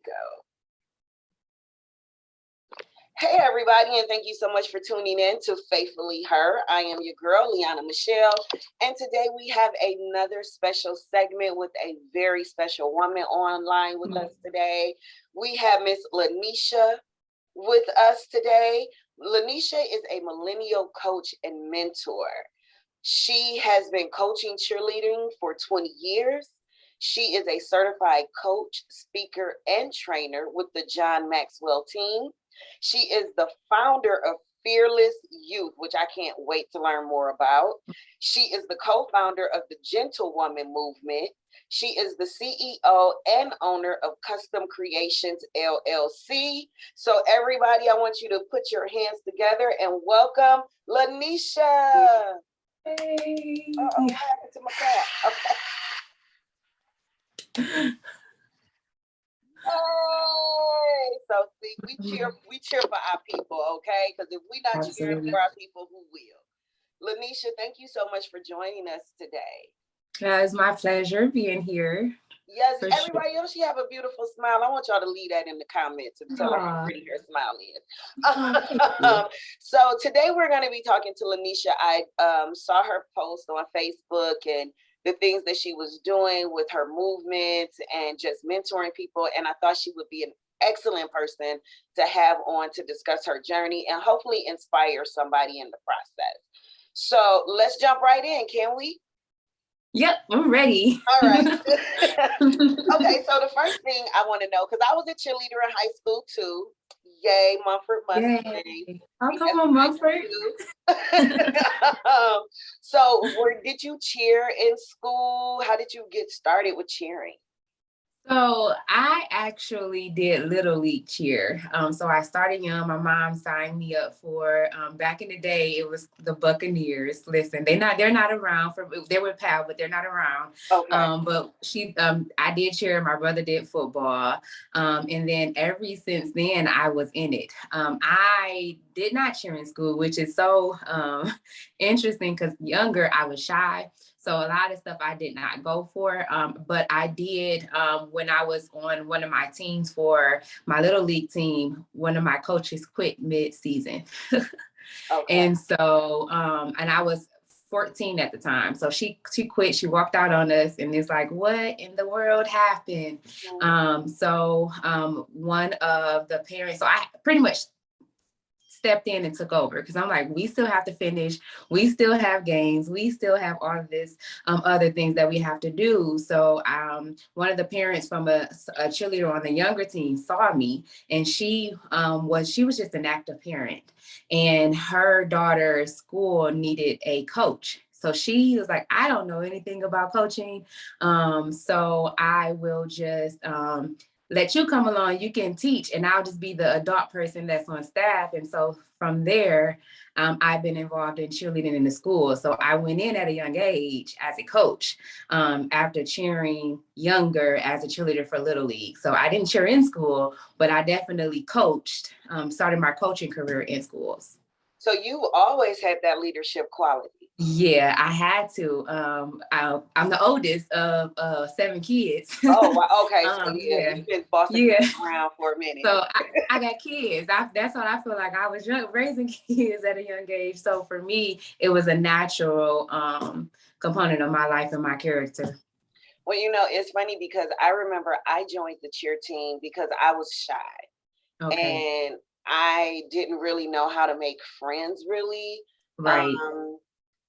go. Hey everybody, and thank you so much for tuning in to Faithfully Her. I am your girl, Liana Michelle, and today we have another special segment with a very special woman online with us today. We have Miss LaNeisha with us today. LaNeisha is a millennial coach and mentor. She has been coaching cheerleading for 20 years. She is a certified coach, speaker, and trainer with the John Maxwell Team. She is the founder of Fearless Youth, which I can't wait to learn more about. She is the co-founder of the Gentlewoman Movement. She is the CEO and owner of Custom Creations, LLC. So everybody, I want you to put your hands together and welcome LaNeisha. Hey. What happened to my cat? Okay. Hey, so see, we cheer for our people, okay? Because if we're not cheering for our people, who will? LaNeisha, thank you so much for joining us today. It's my pleasure being here. Yes, everybody else, you have a beautiful smile. I want y'all to leave that in the comments and tell her how pretty her smile is. So today we're going to be talking to LaNeisha. I saw her post on Facebook and the things that she was doing with her movement and just mentoring people. And I thought she would be an excellent person to have on to discuss her journey and hopefully inspire somebody in the process. So let's jump right in, can we? Yep, I'm ready. All right. Okay, so the first thing I want to know, because I was a cheerleader in high school too. Yay, Mumford Mustang. Oh, come on, Mumford. So did you cheer in school? How did you get started with cheering? So I actually did Little League cheer. So I started young. My mom signed me up for, back in the day, it was the Buccaneers. Listen, they're not around. They were pal, but they're not around. Okay. But I did cheer. My brother did football. And then since then, I was in it. I did not cheer in school, which is so interesting because younger, I was shy. So a lot of stuff I did not go for, but I did when I was on one of my teams for my Little League team, one of my coaches quit mid-season. Okay. And so, and I was 14 at the time. So she quit, she walked out on us and it's like, what in the world happened? One of the parents, so I pretty much stepped in and took over because I'm like, we still have to finish. We still have games. We still have all of this other things that we have to do. So one of the parents from a cheerleader on the younger team saw me, and she was just an active parent, and her daughter's school needed a coach. So she was like, I don't know anything about coaching. So I will just let you come along, you can teach, and I'll just be the adult person that's on staff. And so from there, I've been involved in cheerleading in the school. So I went in at a young age as a coach after cheering younger as a cheerleader for Little League. So I didn't cheer in school, but I definitely coached, started my coaching career in schools. So you always had that leadership quality. Yeah, I had to. I'm the oldest of 7 kids. Oh, wow. Okay. So you've been bossing around for a minute. So I got kids. That's what I feel like. I was raising kids at a young age. So for me, it was a natural component of my life and my character. Well, it's funny because I remember I joined the cheer team because I was shy. Okay. And I didn't really know how to make friends, really. Right.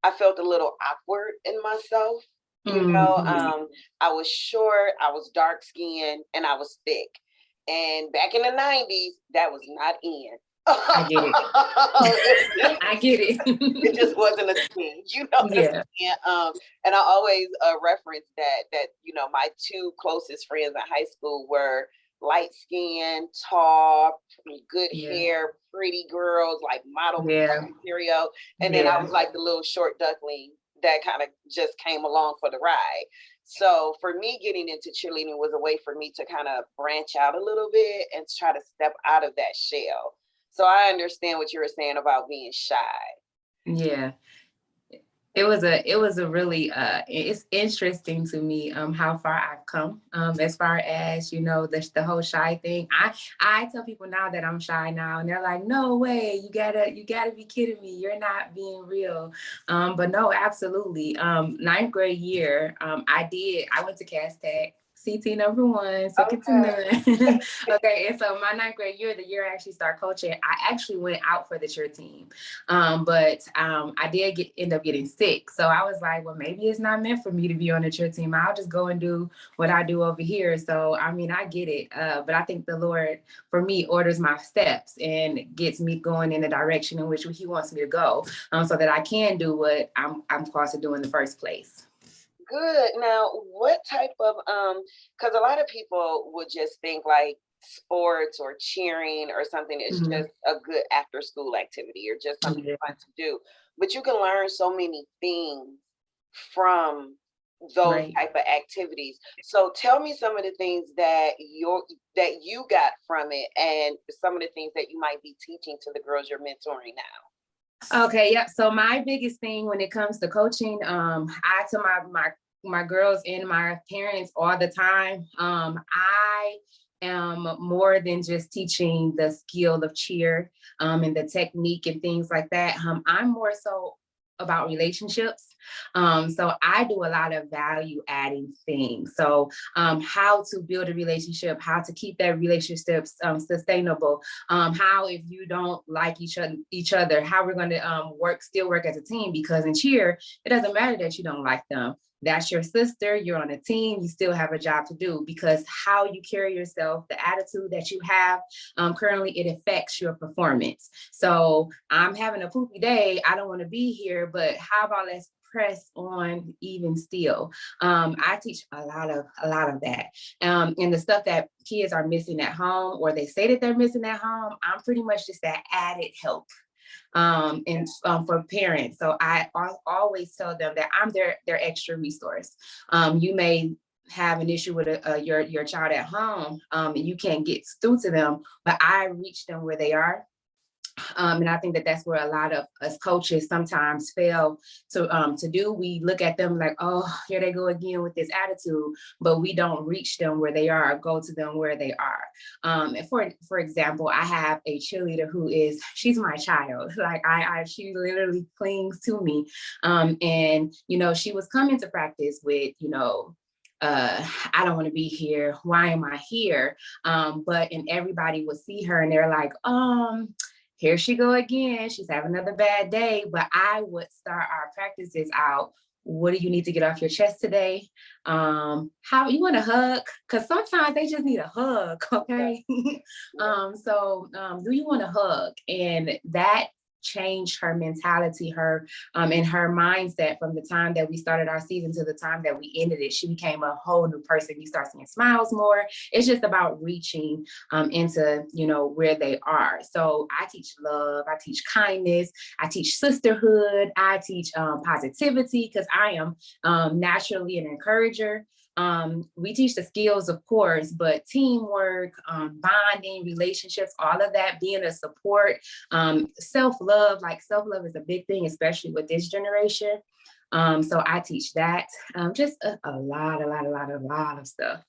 I felt a little awkward in myself. I was short, I was dark skinned, and I was thick. And back in the 90s, that was not in. I get it. I get it. It just wasn't a thing, Yeah. And I always reference that my two closest friends in high school were light skin, tall, good hair, pretty girls, like model material. And then I was like the little short duckling that kind of just came along for the ride. So for me, getting into cheerleading was a way for me to kind of branch out a little bit and try to step out of that shell. So I understand what you were saying about being shy. Yeah. It was a really it's interesting to me how far I've come as far as the whole shy thing. I tell people now that I'm shy now, and they're like, no way, you gotta be kidding me, you're not being real. But no, absolutely. Ninth grade year, I went to Cass Tech. CT number one, second to none. Okay, and so my ninth grade year, the year I actually started coaching, I actually went out for the cheer team. But I did end up getting sick. So I was like, well, maybe it's not meant for me to be on the cheer team. I'll just go and do what I do over here. So, I mean, I get it. But I think the Lord, for me, orders my steps and gets me going in the direction in which he wants me to go, so that I can do what I'm supposed to do in the first place. Good. Now, what type of because a lot of people would just think like sports or cheering or something is Mhm. just a good after school activity or just something Yeah. fun to do. But you can learn so many things from those Right. type of activities. So tell me some of the things that you got from it and some of the things that you might be teaching to the girls you're mentoring now. Okay, yep. So my biggest thing when it comes to coaching, I tell my girls and my parents all the time, I am more than just teaching the skill of cheer, and the technique and things like that. I'm more so about relationships. So I do a lot of value adding things. So how to build a relationship, how to keep that relationship sustainable, how if you don't like each other, how we're going to still work as a team, because in cheer, it doesn't matter that you don't like them. That's your sister, you're on a team, you still have a job to do, because how you carry yourself, the attitude that you have currently, it affects your performance. So I'm having a poopy day, I don't want to be here, but how about let's press on even still. I teach a lot of that. And the stuff that kids are missing at home, or they say that they're missing at home, I'm pretty much just that added help. And for parents. So I always tell them that I'm their extra resource. You may have an issue with your child at home, and you can't get through to them, but I reach them where they are. And I think that that's where a lot of us coaches sometimes fail to do. We look at them like, oh, here they go again with this attitude, but we don't reach them where they are, or go to them where they are. And for example, I have a cheerleader she's my child. Like she literally clings to me. And she was coming to practice with, I don't want to be here. Why am I here? And everybody would see her and they're like, here she go again. She's having another bad day. But I would start our practices out. What do you need to get off your chest today? How you want a hug? Because sometimes they just need a hug. Okay. Do you want a hug? And that changed her mentality, and her mindset from the time that we started our season to the time that we ended it. She became a whole new person. You start seeing smiles more. It's just about reaching into where they are. So I teach love, I teach kindness, I teach sisterhood, I teach positivity, because I am naturally an encourager. We teach the skills, of course, but teamwork, bonding, relationships, all of that, being a support, self-love. Like self-love is a big thing, especially with this generation. So I teach that, just a lot of stuff.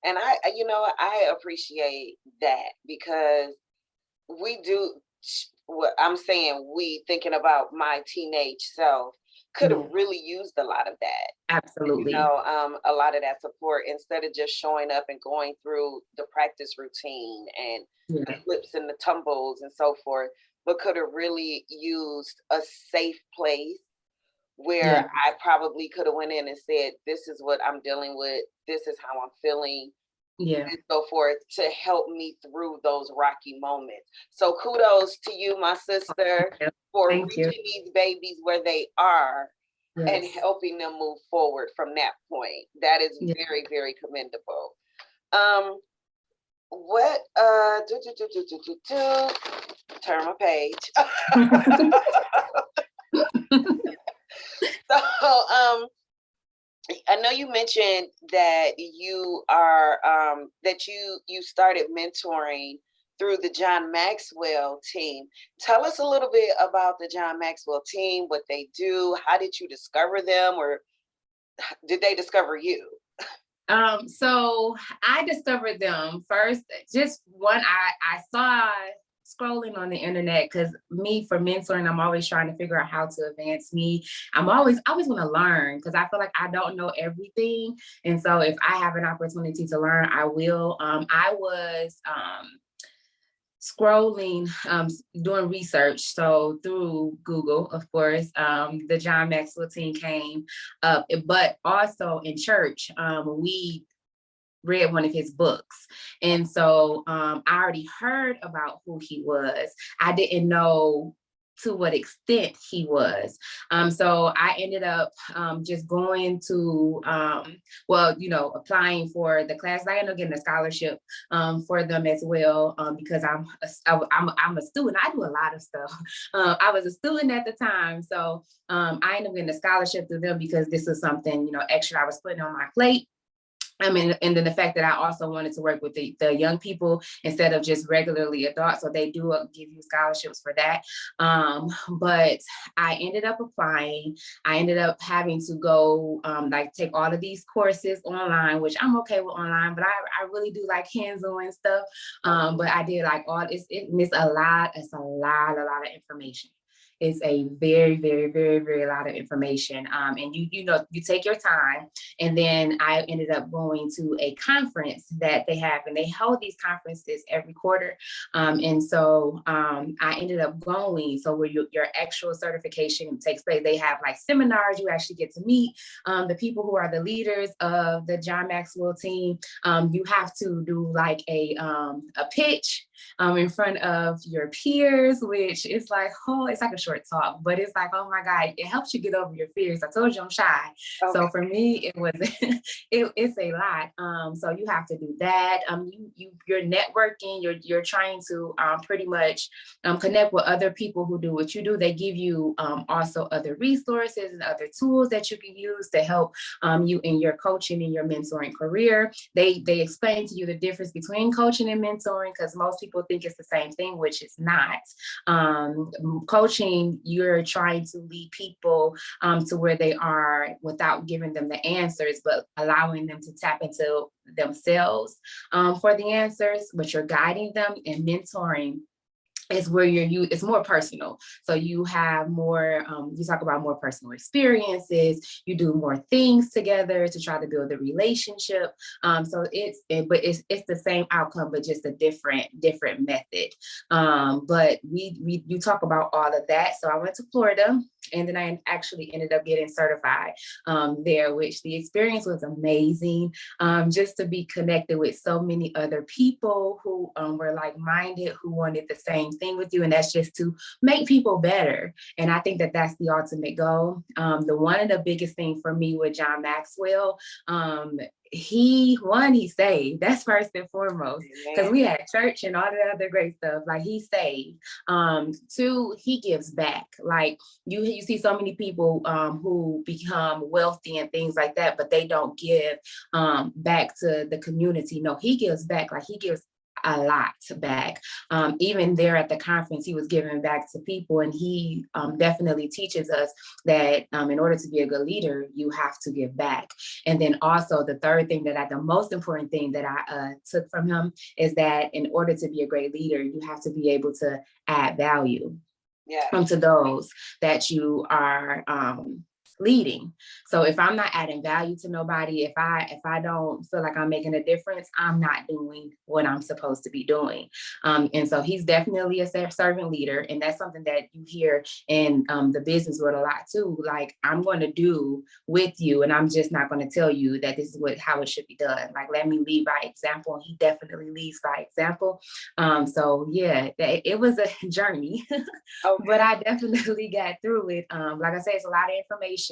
And I appreciate that because we do what I'm saying. We thinking about my teenage self could have really used a lot of that. Absolutely. A lot of that support instead of just showing up and going through the practice routine and the flips and the tumbles and so forth, but could have really used a safe place where I probably could have went in and said, this is what I'm dealing with. This is how I'm feeling. And so forth, to help me through those rocky moments. So kudos to you, my sister, for reaching these babies where they are and helping them move forward from that point. That is very, very commendable. What turn my page. So I know you mentioned that you are that you started mentoring through the John Maxwell Team. Tell us a little bit about the John Maxwell Team, what they do. How did you discover them, or did they discover you? So I discovered them first. Just one, I saw scrolling on the internet, because me, for mentoring, I'm always trying to figure out how to advance me. I always want to learn, because I feel like I don't know everything. And so if I have an opportunity to learn, I will. I was scrolling, doing research. So through Google, of course, the John Maxwell Team came up, but also in church, we read one of his books. And so I already heard about who he was. I didn't know to what extent he was. So I ended up just going to, applying for the class. I ended up getting a scholarship for them as well, because I'm a student. I do a lot of stuff. I was a student at the time. So I ended up getting a scholarship through them, because this is something, extra I was putting on my plate. And then the fact that I also wanted to work with the young people instead of just regularly adults. So they do give you scholarships for that. But I ended up applying. I ended up having to go take all of these courses online, which I'm okay with online, but I really do like hands-on stuff. But I did like all this. It's a lot of information. It's a very, very, very, very lot of information. And you take your time. And then I ended up going to a conference that they have, and they hold these conferences every quarter. And so I ended up going. So where your actual certification takes place, they have like seminars. You actually get to meet the people who are the leaders of the John Maxwell Team. You have to do like a pitch in front of your peers, which is like, it's like a short talk, but it's like, oh my God, it helps you get over your fears. I told you I'm shy. Okay. So for me, it was, it's a lot. So you have to do that. You're networking, you're trying to pretty much connect with other people who do what you do. They give you also other resources and other tools that you can use to help you in your coaching and your mentoring career. They explain to you the difference between coaching and mentoring, because most people think it's the same thing, which it's not. Coaching, you're trying to lead people to where they are without giving them the answers, but allowing them to tap into themselves for the answers, but you're guiding them. And mentoring is where it's more personal. So you have more, you talk about more personal experiences, you do more things together to try to build a relationship. So it's the same outcome, but just a different method. But you talk about all of that. So I went to Florida, and then I actually ended up getting certified there, which the experience was amazing. Just to be connected with so many other people who were like-minded, who wanted the same thing with you, and that's just to make people better. And I think that that's the ultimate goal. One of the biggest things for me with John Maxwell, he saved. That's first and foremost, because we had church and all the other great stuff. Like, he saved. Two, he gives back. Like you see so many people who become wealthy and things like that, but they don't give back to the community. No, he gives back. Like, he gives a lot back. Even there at the conference, he was giving back to people, and he definitely teaches us that in order to be a good leader, you have to give back. And then also the third thing the most important thing that I took from him is that in order to be a great leader, you have to be able to add value to those that you are leading. So if I'm not adding value to nobody, if I don't feel like I'm making a difference, I'm not doing what I'm supposed to be doing. And so he's definitely a servant leader. And that's something that you hear in the business world a lot too. Like, I'm going to do with you, and I'm just not going to tell you that this is how it should be done. Like, let me lead by example. And he definitely leads by example. So yeah, it was a journey, but I definitely got through it. Like I said, it's a lot of information.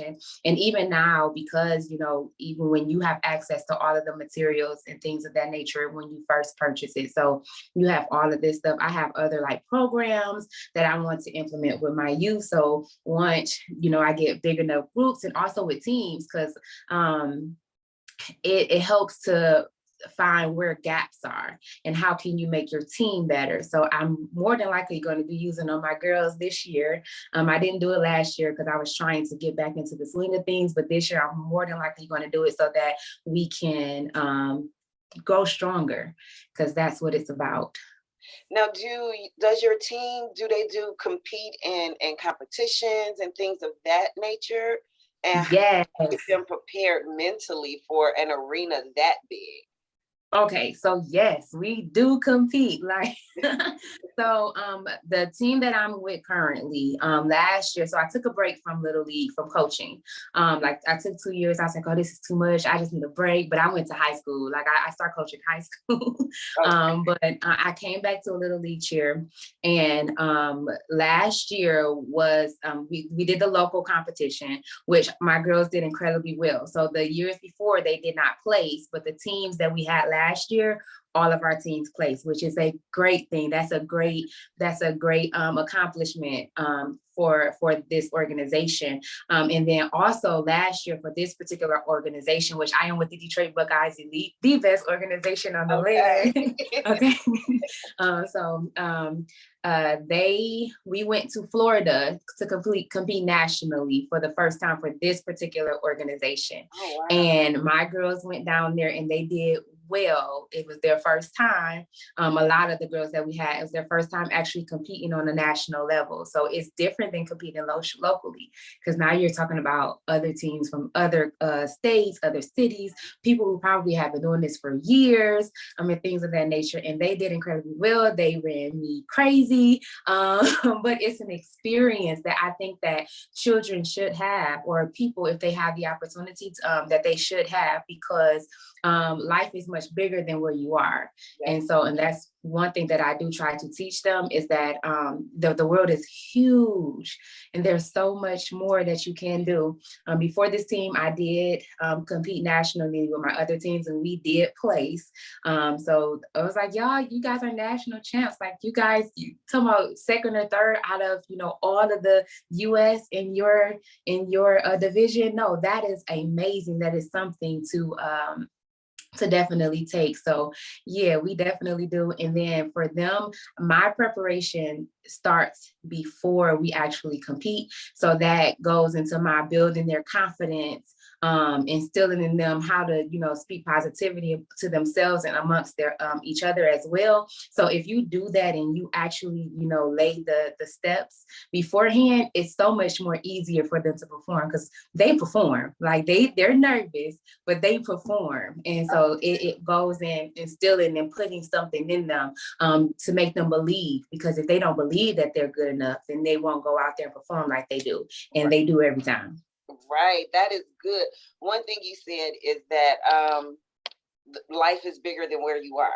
And even now, because, even when you have access to all of the materials and things of that nature, when you first purchase it, so you have all of this stuff. I have other like programs that I want to implement with my youth. So once, I get big enough groups, and also with teams, because it helps to find where gaps are and how can you make your team better. So I'm more than likely going to be using on my girls this year. I didn't do it last year because I was trying to get back into the swing of things, but this year I'm more than likely going to do it so that we can grow stronger, because that's what it's about. Now, does your team, do they do compete in competitions and things of that nature? And how Yes. do you get them prepared mentally for an arena that big? Okay, so yes, we do compete. Like, so the team that I'm with currently, last year, so I took a break from Little League, from coaching. Like I took 2 years. I was like, oh, this is too much. I just need a break. But I went to high school. Like I started coaching high school. But I came back to a Little League cheer. And last year was we did the local competition, which my girls did incredibly well. So the years before they did not place, but the teams that we had last year, all of our teams placed, which is a great thing. That's a great accomplishment for this organization. And then also last year for this particular organization, which I am with the Detroit Buckeyes Elite, the best organization on the land. Okay. We went to Florida to compete nationally for the first time for this particular organization. Oh, wow. And my girls went down there and they did well. It was their first time. A lot of the girls that we had, it was their first time actually competing on a national level. So it's different than competing locally, because now you're talking about other teams from other states, other cities, people who probably have been doing this for years, and things of that nature. And they did incredibly well. They ran me crazy. But it's an experience that I think that children should have, or people, if they have the opportunity to, that they should have, because life is much bigger than where you are. Yes. And that's one thing that I do try to teach them, is that the world is huge and there's so much more that you can do. Before this team, I did compete nationally with my other teams, and we did place. So I was like, y'all, you guys are national champs. Like, you guys, you talking about second or third out of, all of the US in your division. No, that is amazing. That is something to definitely take. So yeah, we definitely do. And then for them, my preparation starts before we actually compete. So that goes into my building their confidence, instilling in them how to, speak positivity to themselves and amongst their each other as well. So if you do that and you actually, lay the steps beforehand, it's so much more easier for them to perform, because they perform. Like they're nervous, but they perform. And so it goes in instilling and putting something in them to make them believe, because if they don't believe that they're good enough, then they won't go out there and perform like they do. And they do every time. Right. That is good. One thing you said is that life is bigger than where you are.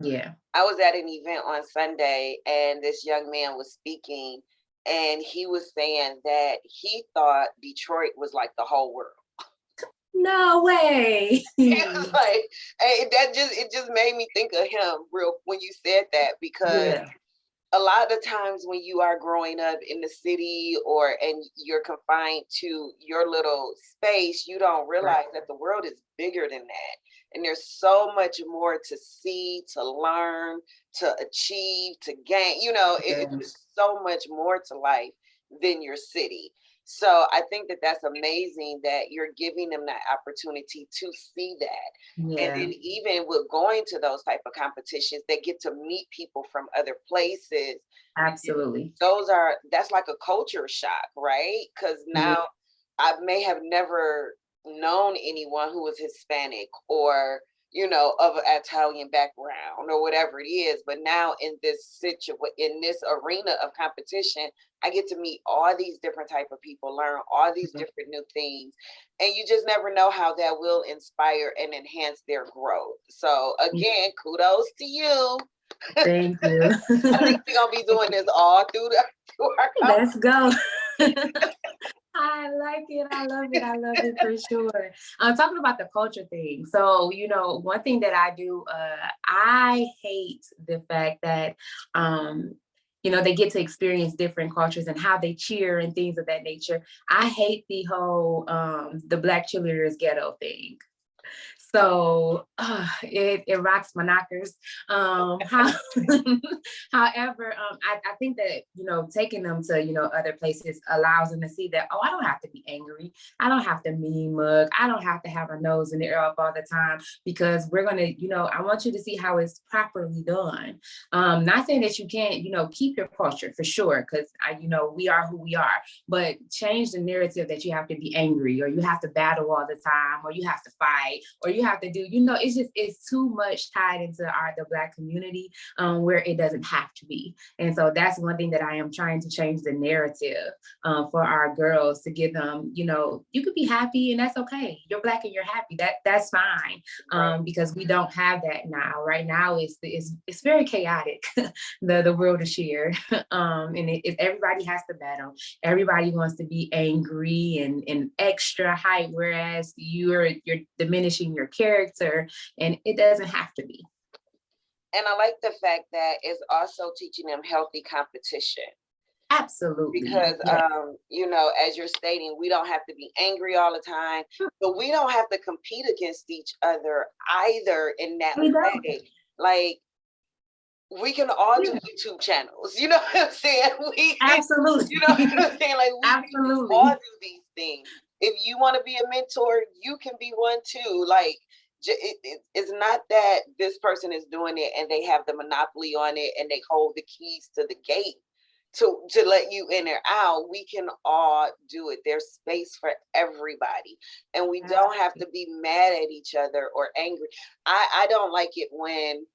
Yeah. I was at an event on Sunday and this young man was speaking, and he was saying that he thought Detroit was like the whole world. No way. It's like, it just made me think of him real when you said that, because a lot of times when you are growing up in the city and you're confined to your little space, you don't realize that the world is bigger than that. And there's so much more to see, to learn, to achieve, to gain. It's so much more to life than your city. So I think that that's amazing that you're giving them that opportunity to see that. Yeah. And then even with going to those type of competitions, they get to meet people from other places. Absolutely. That's like a culture shock, right? Because now I may have never known anyone who was Hispanic or, of an Italian background or whatever it is. But now in this arena of competition, I get to meet all these different type of people, learn all these different new things. And you just never know how that will inspire and enhance their growth. So again, kudos to you. Thank you. I think we're going to be doing this all through our Let's go. I like it. I love it. I love it for sure. I'm talking about the culture thing. So, one thing that I do, I hate the fact that, they get to experience different cultures and how they cheer and things of that nature. I hate the whole, the Black cheerleaders ghetto thing. So it rocks my knockers. However, I think that, taking them to, other places allows them to see that, oh, I don't have to be angry. I don't have to mean mug. I don't have to have a nose in the air up all the time, because we're going to, I want you to see how it's properly done. Not saying that you can't, keep your culture for sure, because we are who we are, but change the narrative that you have to be angry, or you have to battle all the time, or you have to fight, or you have to do, it's too much tied into the Black community, where it doesn't have to be. And so that's one thing that I am trying to change the narrative for our girls, to give them, you could be happy and that's okay. You're Black and you're happy. That's fine. Because we don't have that now. Right now it's very chaotic, the world is shared. And everybody has to battle. Everybody wants to be angry and extra hype, whereas you're diminishing your character, and it doesn't have to be. And I like the fact that it's also teaching them healthy competition. Absolutely. Because, as you're stating, we don't have to be angry all the time, but we don't have to compete against each other either in that way. Like, we can all do YouTube channels. You know what I'm saying? Absolutely. You know what I'm saying? Like, we can all do these things. If you want to be a mentor, you can be one too. Like, it's not that this person is doing it and they have the monopoly on it and they hold the keys to the gate to let you in or out. We can all do it. There's space for everybody, and we don't have to be mad at each other or angry. I don't like it when,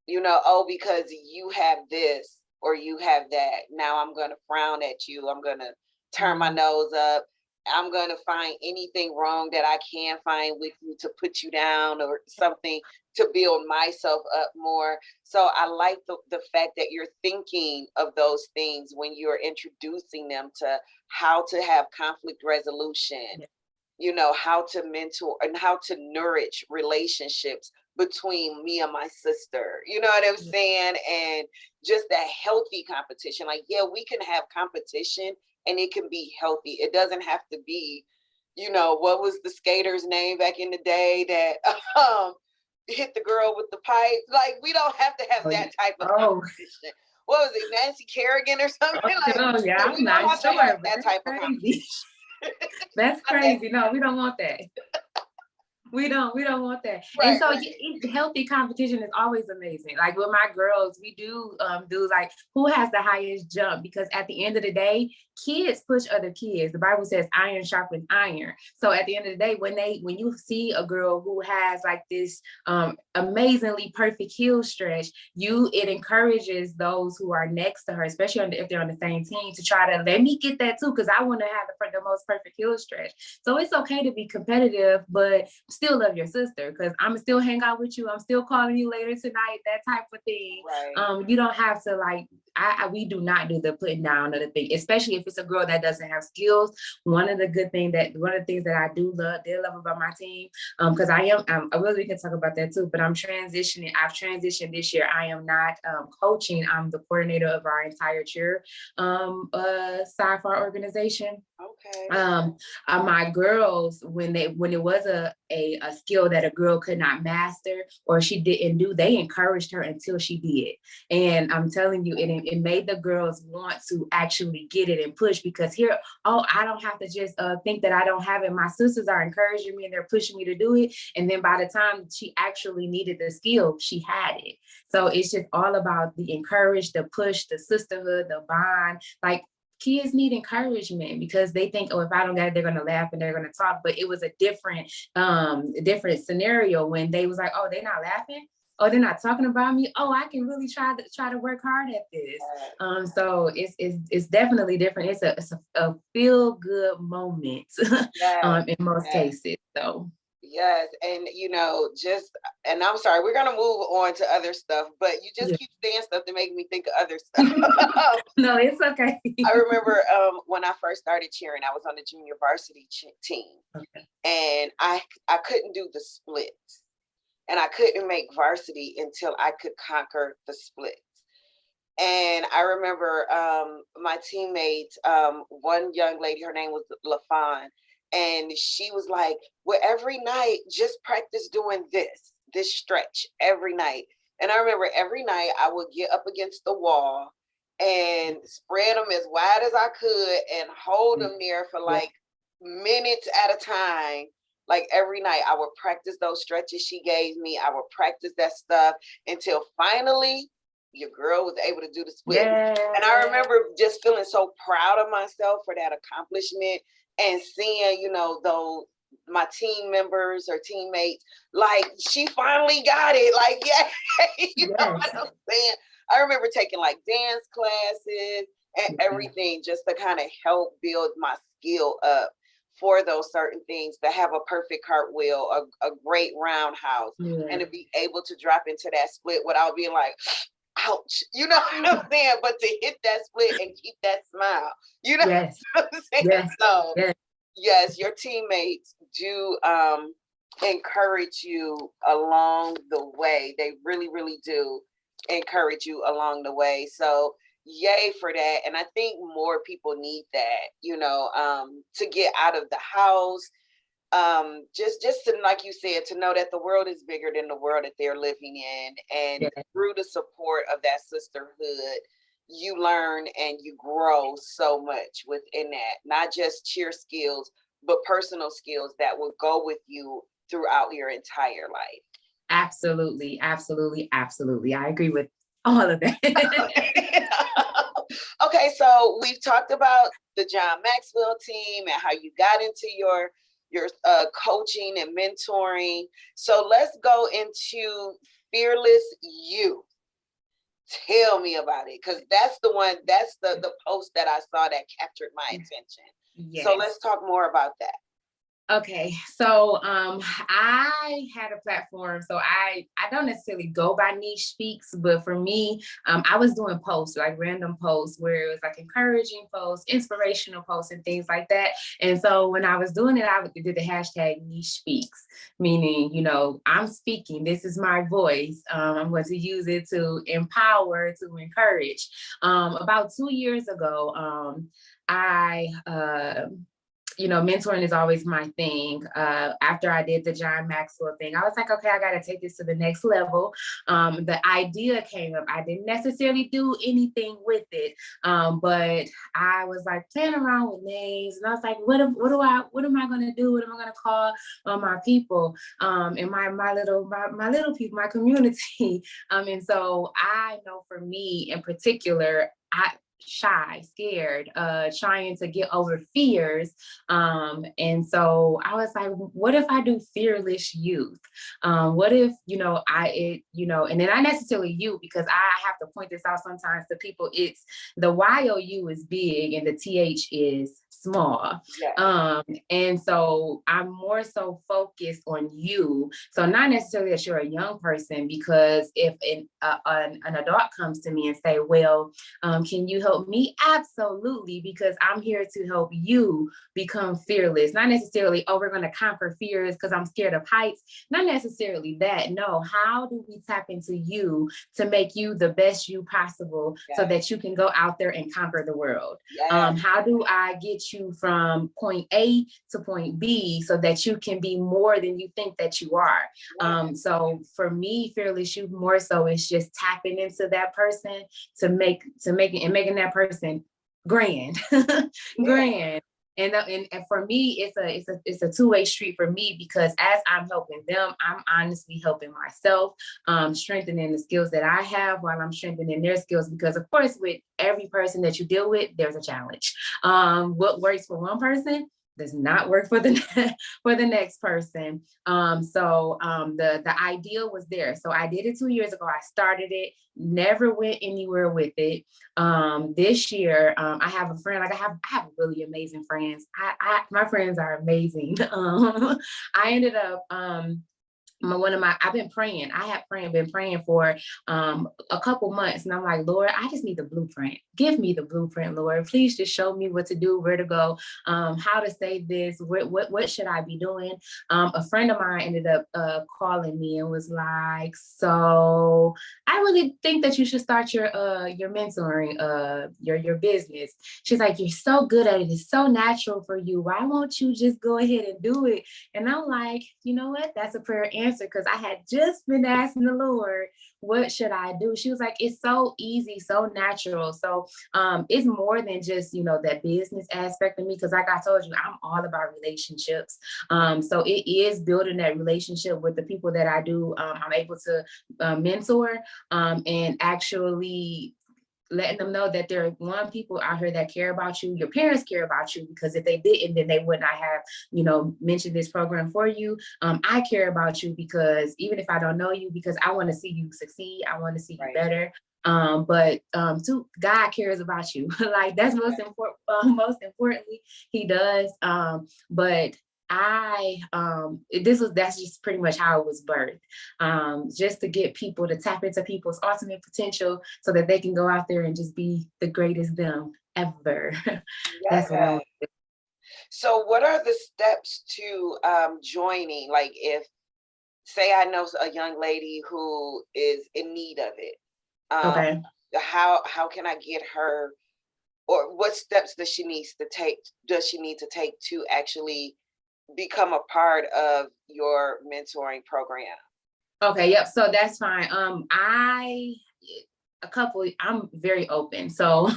because you have this or you have that, now I'm going to frown at you. I'm going to turn my nose up. I'm going to find anything wrong that I can find with you to put you down or something to build myself up more. So I like the fact that you're thinking of those things when you're introducing them to how to have conflict resolution, how to mentor and how to nourish relationships between me and my sister. You know what I'm saying? And just that healthy competition. Like, yeah, we can have competition, and it can be healthy. It doesn't have to be, what was the skater's name back in the day that hit the girl with the pipe? Like, we don't have to have that type of competition. What was it, Nancy Kerrigan or something? I'm not sure. That type of competition. That's crazy. No, we don't want that. We don't want that. Right, and so healthy competition is always amazing. Like with my girls, we do like who has the highest jump, because at the end of the day, kids push other kids. The Bible says iron sharpens iron. So at the end of the day, when you see a girl who has like this amazingly perfect heel stretch, it encourages those who are next to her, especially if they're on the same team, to try to let me get that too, because I want to have the most perfect heel stretch. So it's okay to be competitive, but still love your sister, because I'm still hang out with you. I'm still calling you later tonight, that type of thing. Right. You don't have to we do not do the putting down of the thing, especially if it's a girl that doesn't have skills. One of the things that I do love about my team, because I really, we can talk about that too, but I'm transitioning. I've transitioned this year. I am not coaching. I'm the coordinator of our entire cheer side for our organization. Okay. My girls, when it was a skill that a girl could not master or she didn't do, they encouraged her until she did. And I'm telling you, it made the girls want to actually get it and push, because I don't have to just think that I don't have it. My sisters are encouraging me and they're pushing me to do it. And then by the time she actually needed the skill, she had it. So it's just all about the encourage, the push, the sisterhood, the bond. Like, kids need encouragement because they think, oh, if I don't get it, they're going to laugh and they're going to talk. But it was a different scenario when they was like, oh, they're not laughing. Oh, they're not talking about me. Oh, I can really try to work hard at this. So it's definitely different. It's a feel good moment in most cases. So. Yes. And, and I'm sorry, we're going to move on to other stuff, but you just keep saying stuff to make me think of other stuff. No, it's okay. I remember when I first started cheering, I was on the junior varsity team. Okay. And I couldn't do the splits. And I couldn't make varsity until I could conquer the splits. And I remember my teammate, one young lady, her name was LaFawn, And she was like, well, every night, just practice doing this stretch every night. And I remember every night I would get up against the wall and spread them as wide as I could and hold them there for like minutes at a time. Like every night I would practice those stretches she gave me. I would practice that stuff until finally your girl was able to do the split. Yeah. And I remember just feeling so proud of myself for that accomplishment and seeing, you know, those my team members or teammates, like she finally got it. Like, yeah, you know what I'm saying? I remember taking like dance classes and everything just to kind of help build my skill up for those certain things, to have a perfect cartwheel, a great roundhouse, and to be able to drop into that split without being like, ouch, you know what I'm saying? But to hit that split and keep that smile, you know what I'm saying? So, yes, your teammates do encourage you along the way. They really, really do encourage you along the way. So yay for that. And I think more people need that, you know, to get out of the house. Just to, like you said, to know that the world is bigger than the world that they're living in. And through the support of that sisterhood, you learn and you grow so much within that, not just cheer skills, but personal skills that will go with you throughout your entire life. Absolutely, absolutely, absolutely. I agree with all of that. Okay, so we've talked about the John Maxwell team and how you got into your coaching and mentoring. So let's go into Fearless You. Tell me about it, because that's the post that I saw that captured my attention. Yes. So let's talk more about that. Okay, so I had a platform, so I don't necessarily go by Neish Speaks, but for me, I was doing posts, like random posts where it was like encouraging posts, inspirational posts, and things like that. And so when I was doing it, I did the hashtag Neish Speaks, meaning, you know, I'm speaking, this is my voice. I'm going to use it to empower, to encourage. About 2 years ago, you know, mentoring is always my thing. After I did the John Maxwell thing, I was like, okay, I got to take this to the next level. The idea came up. I didn't necessarily do anything with it, but I was like playing around with names, and I was like, what am I going to do? What am I going to call my people, and my little people, my community? And so I know for me in particular, shy, scared, trying to get over fears. And so I was like, what if I do fearless youth? What if, you know, and then I necessarily you, because I have to point this out sometimes to people, it's the YOU is big and the TH is small. Yeah. And so I'm more so focused on you. So not necessarily that you're a young person, because if an adult comes to me and say, well, can you help me? Absolutely, because I'm here to help you become fearless. Not necessarily, oh, we're going to conquer fears because I'm scared of heights. Not necessarily that. No, how do we tap into you to make you the best you possible, so that you can go out there and conquer the world? How do I get you from point A to point B so that you can be more than you think that you are? So for me, fearless youth more so is just tapping into that person to making that person grand. Grand. And for me, it's a two-way street for me, because as I'm helping them, I'm honestly helping myself, strengthening the skills that I have while I'm strengthening their skills. Because of course, with every person that you deal with, there's a challenge. What works for one person does not work for the next person. So the idea was there. So I did it 2 years ago. I started it, never went anywhere with it. This year, I have a friend. Like I have really amazing friends. My friends are amazing. I ended up I've been praying. Been praying for a couple months, and I'm like, Lord, I just need the blueprint. Give me the blueprint, Lord. Please just show me what to do, where to go, how to say this, what should I be doing? A friend of mine ended up calling me and was like, so I really think that you should start your mentoring, your business. She's like, you're so good at it. It's so natural for you. Why won't you just go ahead and do it? And I'm like, you know what? That's a prayer answer, because I had just been asking the Lord, what should I do? She was like, it's so easy, so natural. So it's more than just, that business aspect of me, because like I told you, I'm all about relationships. So it is building that relationship with the people that I do. I'm able to mentor and actually letting them know that there are people out here that care about you. Your parents care about you, because if they didn't, then they would not have, mentioned this program for you. I care about you, because even if I don't know you, because I want to see you succeed. I want to see you better. But God cares about you. Like, that's most important. Most importantly, He does. But that's just pretty much how it was birthed. Just to get people to tap into people's ultimate potential, so that they can go out there and just be the greatest them ever. That's what I want to do. So what are the steps to joining? Like, if, say, I know a young lady who is in need of it, Okay. How can I get her, or what steps does she need to take to actually become a part of your mentoring program? Okay, yep. So that's fine. I'm very open. So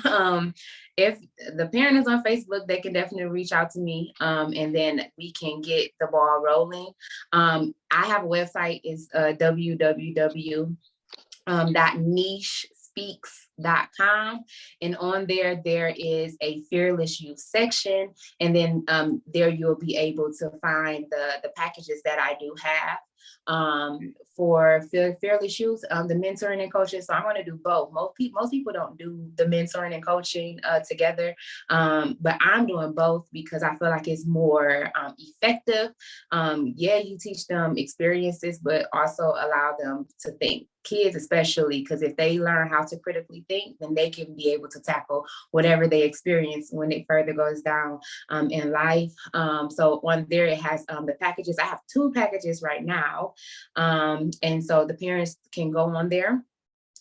if the parent is on Facebook, they can definitely reach out to me, and then we can get the ball rolling. I have a website, is www.neishspeaks.com, and on there is a fearless youth section, and then there you'll be able to find the packages that I do have for fearless youth, the mentoring and coaching. So I'm going to do both. Most people don't do the mentoring and coaching together, but I'm doing both because I feel like it's more effective. You teach them experiences, but also allow them to think. Kids especially, because if they learn how to critically think, then they can be able to tackle whatever they experience when it further goes down in life. So on there, it has the packages. I have 2 packages right now. And so the parents can go on there,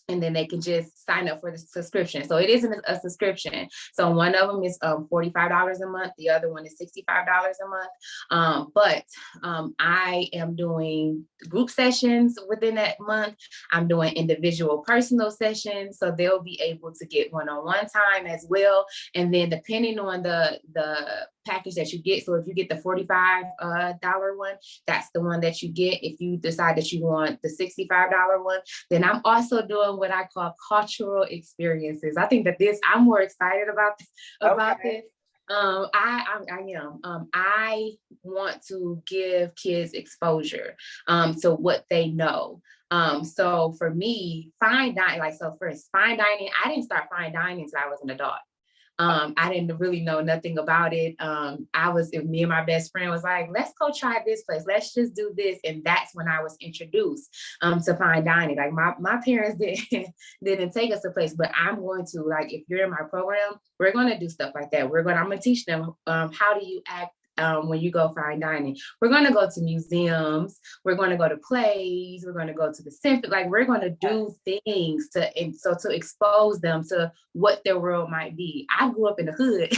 and then they can just sign up for the subscription. So it isn't a subscription. So one of them is $45 a month. The other one is $65 a month. But I am doing group sessions within that month. I'm doing individual personal sessions. So they'll be able to get one-on-one time as well. And then depending on the package that you get. So if you get the $45 one, that's the one that you get. If you decide that you want the $65 one, then I'm also doing what I call cultural experiences. I think that I'm more excited about this. I am. I want to give kids exposure to what they know. So for me, fine dining, fine dining, I didn't start fine dining until I was an adult. I didn't really know nothing about it. Me and my best friend was like, let's go try this place. Let's just do this. And that's when I was introduced to fine dining. Like my parents didn't take us to place, but I'm going to, like, if you're in my program, we're going to do stuff like that. I'm going to teach them how do you act when you go fine dining. We're going to go to museums. We're going to go to plays. We're going to go to the symphony. Like, we're going to do things to expose them to what their world might be. I grew up in the hood.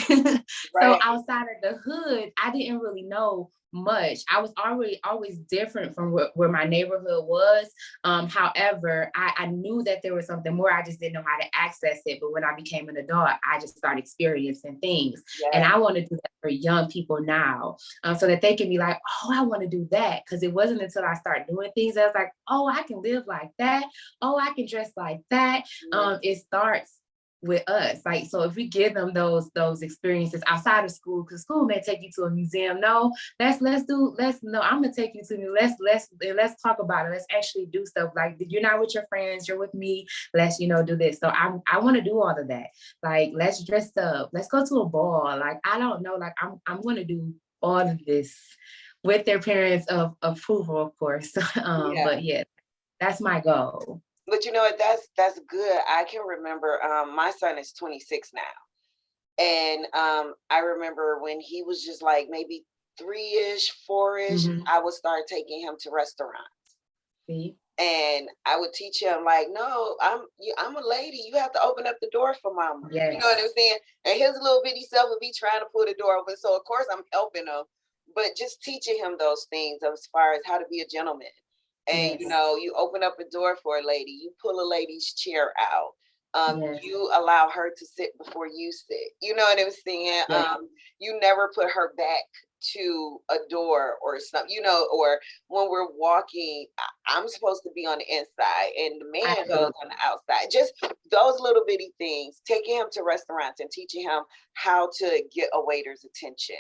So outside of the hood, I didn't really know much. I was always different from where my neighborhood was. However, I knew that there was something more. I just didn't know how to access it. But when I became an adult, I just started experiencing things. And I want to do that for young people now, so that they can be like, oh, I want to do that. Because it wasn't until I started doing things, I was like, oh, I can live like that. Oh, I can dress like that. It starts with us. Like, so if we give them those experiences outside of school, because school may take you to a museum. No, I'm gonna take you to let's talk about it. Let's actually do stuff. Like, you're not with your friends, you're with me. Let's do this. So I want to do all of that. Like, let's dress up. Let's go to a ball. Like, I don't know. Like, I'm gonna do all of this with their parents' of approval, of course. Yeah. But yeah, that's my goal. But you know what? That's good. I can remember. My son is 26 now, and I remember when he was just like maybe 3-ish, 4-ish. Mm-hmm. I would start taking him to restaurants. See? And I would teach him like, no, I'm a lady. You have to open up the door for mama. You know what I'm Yes. saying? And his little bitty self would be trying to pull the door open. So of course I'm helping him, but just teaching him those things as far as how to be a gentleman. And you Yes. know, you open up a door for a lady, you pull a lady's chair out. Yes. You allow her to sit before you sit. You know what I'm saying? Yes. You never put her back to a door or something, you know, or when we're walking, I'm supposed to be on the inside and the man goes on the outside. Just those little bitty things, taking him to restaurants and teaching him how to get a waiter's attention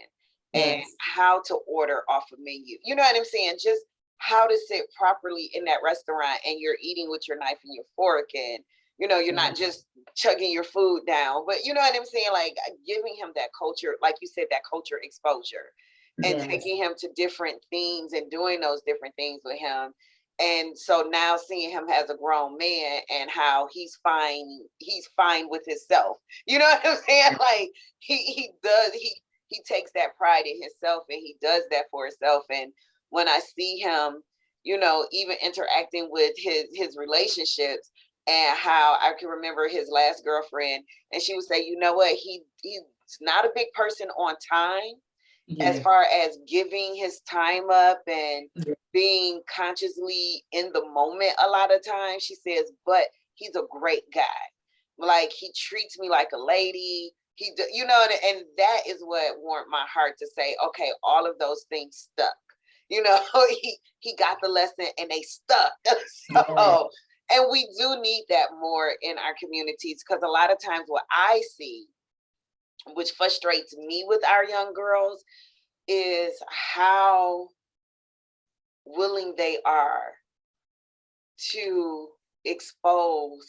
and Yes. how to order off a menu. You know what I'm saying? Just how to sit properly in that restaurant and you're eating with your knife and your fork, and you know, you're not just chugging your food down, but you know what I'm saying? Like giving him that culture, like you said, that culture exposure and Yes. taking him to different things and doing those different things with him. And so now seeing him as a grown man and how he's fine with himself. You know what I'm saying? Like he takes that pride in himself and he does that for himself. And when I see him, you know, even interacting with his relationships, and how I can remember his last girlfriend, and she would say, you know what, he's not a big person on time, as far as giving his time up and being consciously in the moment a lot of times. She says, but he's a great guy. Like he treats me like a lady. You know, and that is what warmed my heart to say, okay, all of those things stuck. You know, he got the lesson and they stuck. So, and we do need that more in our communities, because a lot of times what I see, which frustrates me with our young girls, is how willing they are to expose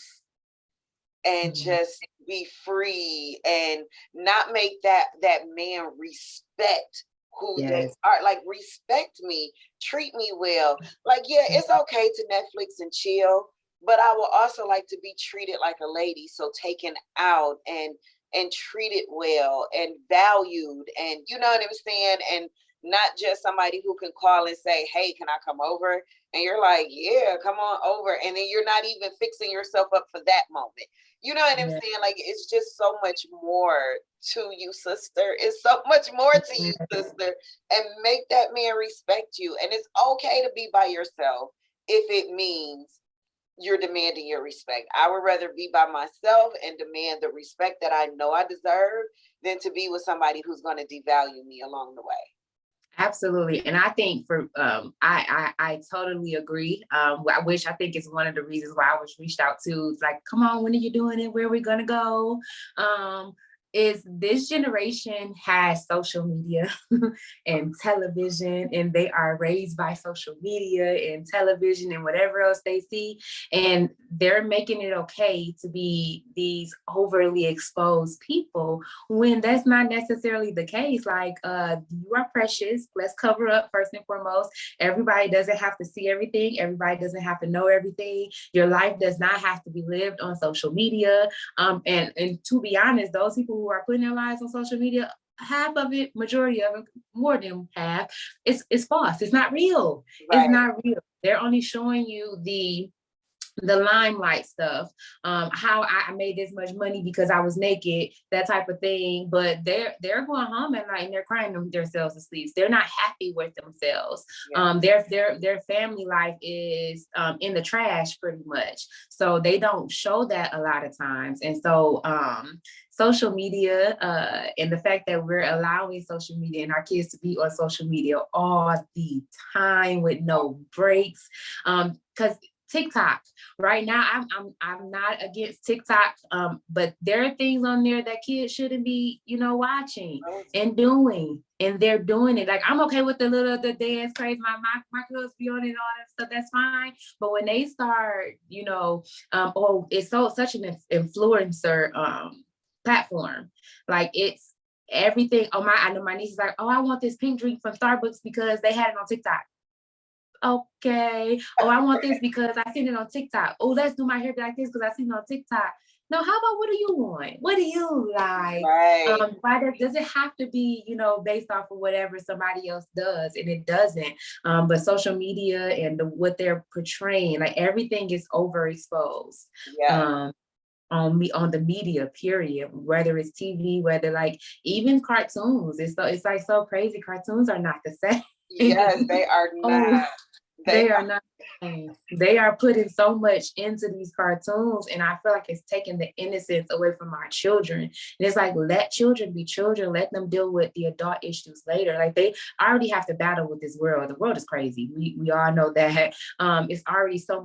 and just be free and not make that man respect who they are. Like, respect me, treat me well. Like, yeah, it's okay to Netflix and chill, but I would also like to be treated like a lady, so taken out and treated well and valued, and you know what I'm saying, and not just somebody who can call and say, hey, can I come over, and you're like, yeah, come on over, and then you're not even fixing yourself up for that moment. You know what I'm saying? Like, it's just so much more to you, sister. It's so much more to you, sister. And make that man respect you. And it's okay to be by yourself if it means you're demanding your respect. I would rather be by myself and demand the respect that I know I deserve than to be with somebody who's going to devalue me along the way. Absolutely. And I think for I totally agree. I think it's one of the reasons why I was reached out to. It's like, come on, when are you doing it? Where are we gonna go? Is this generation has social media and television, and they are raised by social media and television and whatever else they see, and they're making it okay to be these overly exposed people when that's not necessarily the case. Like, you are precious. Let's cover up first and foremost. Everybody doesn't have to see everything. Everybody doesn't have to know everything. Your life does not have to be lived on social media. And to be honest, those people who are putting their lives on social media, half of it, majority of it, more than half, it's false. It's not real. Right. It's not real. They're only showing you the limelight stuff, how I made this much money because I was naked, that type of thing. But they're going home at night and they're crying themselves to sleep. They're not happy with themselves. Their family life is in the trash pretty much. So they don't show that a lot of times. And so social media and the fact that we're allowing social media and our kids to be on social media all the time with no breaks, because TikTok right now, I'm not against TikTok, but there are things on there that kids shouldn't be, watching and doing, and they're doing it. Like, I'm okay with the dance craze. My girls be on it and all that stuff. That's fine. But when they start, it's such an influencer platform. Like, everything. Oh, I know my niece is like, oh, I want this pink drink from Starbucks because they had it on TikTok. Okay. Oh, I want this because I seen it on TikTok. Oh, let's do my hair like this because I seen it on TikTok. No, how about what do you want? What do you like? Right. Why does it have to be, based off of whatever somebody else does? And it doesn't. But social media and what they're portraying, like everything is overexposed. Yeah. On the media, period, whether it's TV, whether like even cartoons. It's like so crazy. Cartoons are not the same. Yes, they are Oh, not. they are not. They are putting so much into these cartoons, and I feel like it's taking the innocence away from our children. And it's like, let children be children. Let them deal with the adult issues later. Like, they already have to battle with this world. The world is crazy. We all know that. It's already so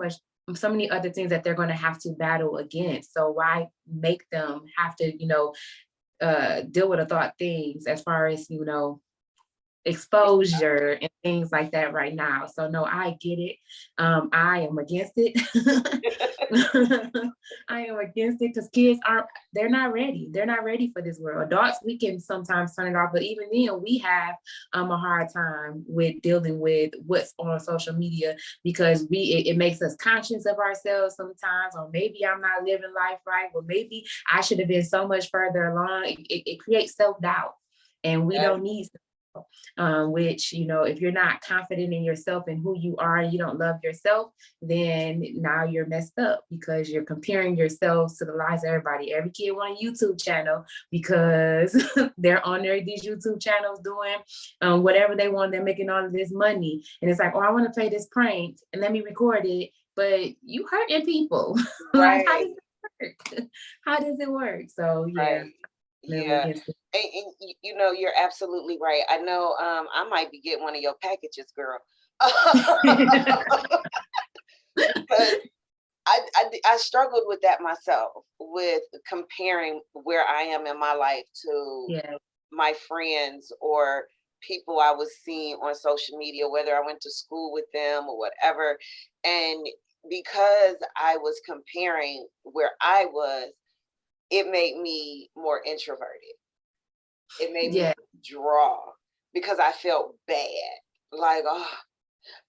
many other things that they're going to have to battle against. So why make them have to, deal with adult things as far as, exposure and things like that right now. So no, I get it. I am against it. I am against it because kids they're not ready. They're not ready for this world. Adults, we can sometimes turn it off, but even then we have a hard time with dealing with what's on social media because it makes us conscious of ourselves sometimes, or maybe I'm not living life right, or maybe I should have been so much further along. It creates self-doubt, and we don't need which, if you're not confident in yourself and who you are, and you don't love yourself, then now you're messed up because you're comparing yourselves to the lives of everybody. Every kid want a YouTube channel because they're on these YouTube channels doing whatever they want. They're making all of this money. And it's like, oh, I want to play this prank and let me record it. But you hurting people. Right. Like, how does it work? How does it work? So, yeah. Right. Yeah. And you're absolutely right. I know I might be getting one of your packages, girl. Because I struggled with that myself, with comparing where I am in my life to my friends or people I was seeing on social media, whether I went to school with them or whatever. And because I was comparing where I was, it made me more introverted. It made me draw because I felt bad. Like, oh,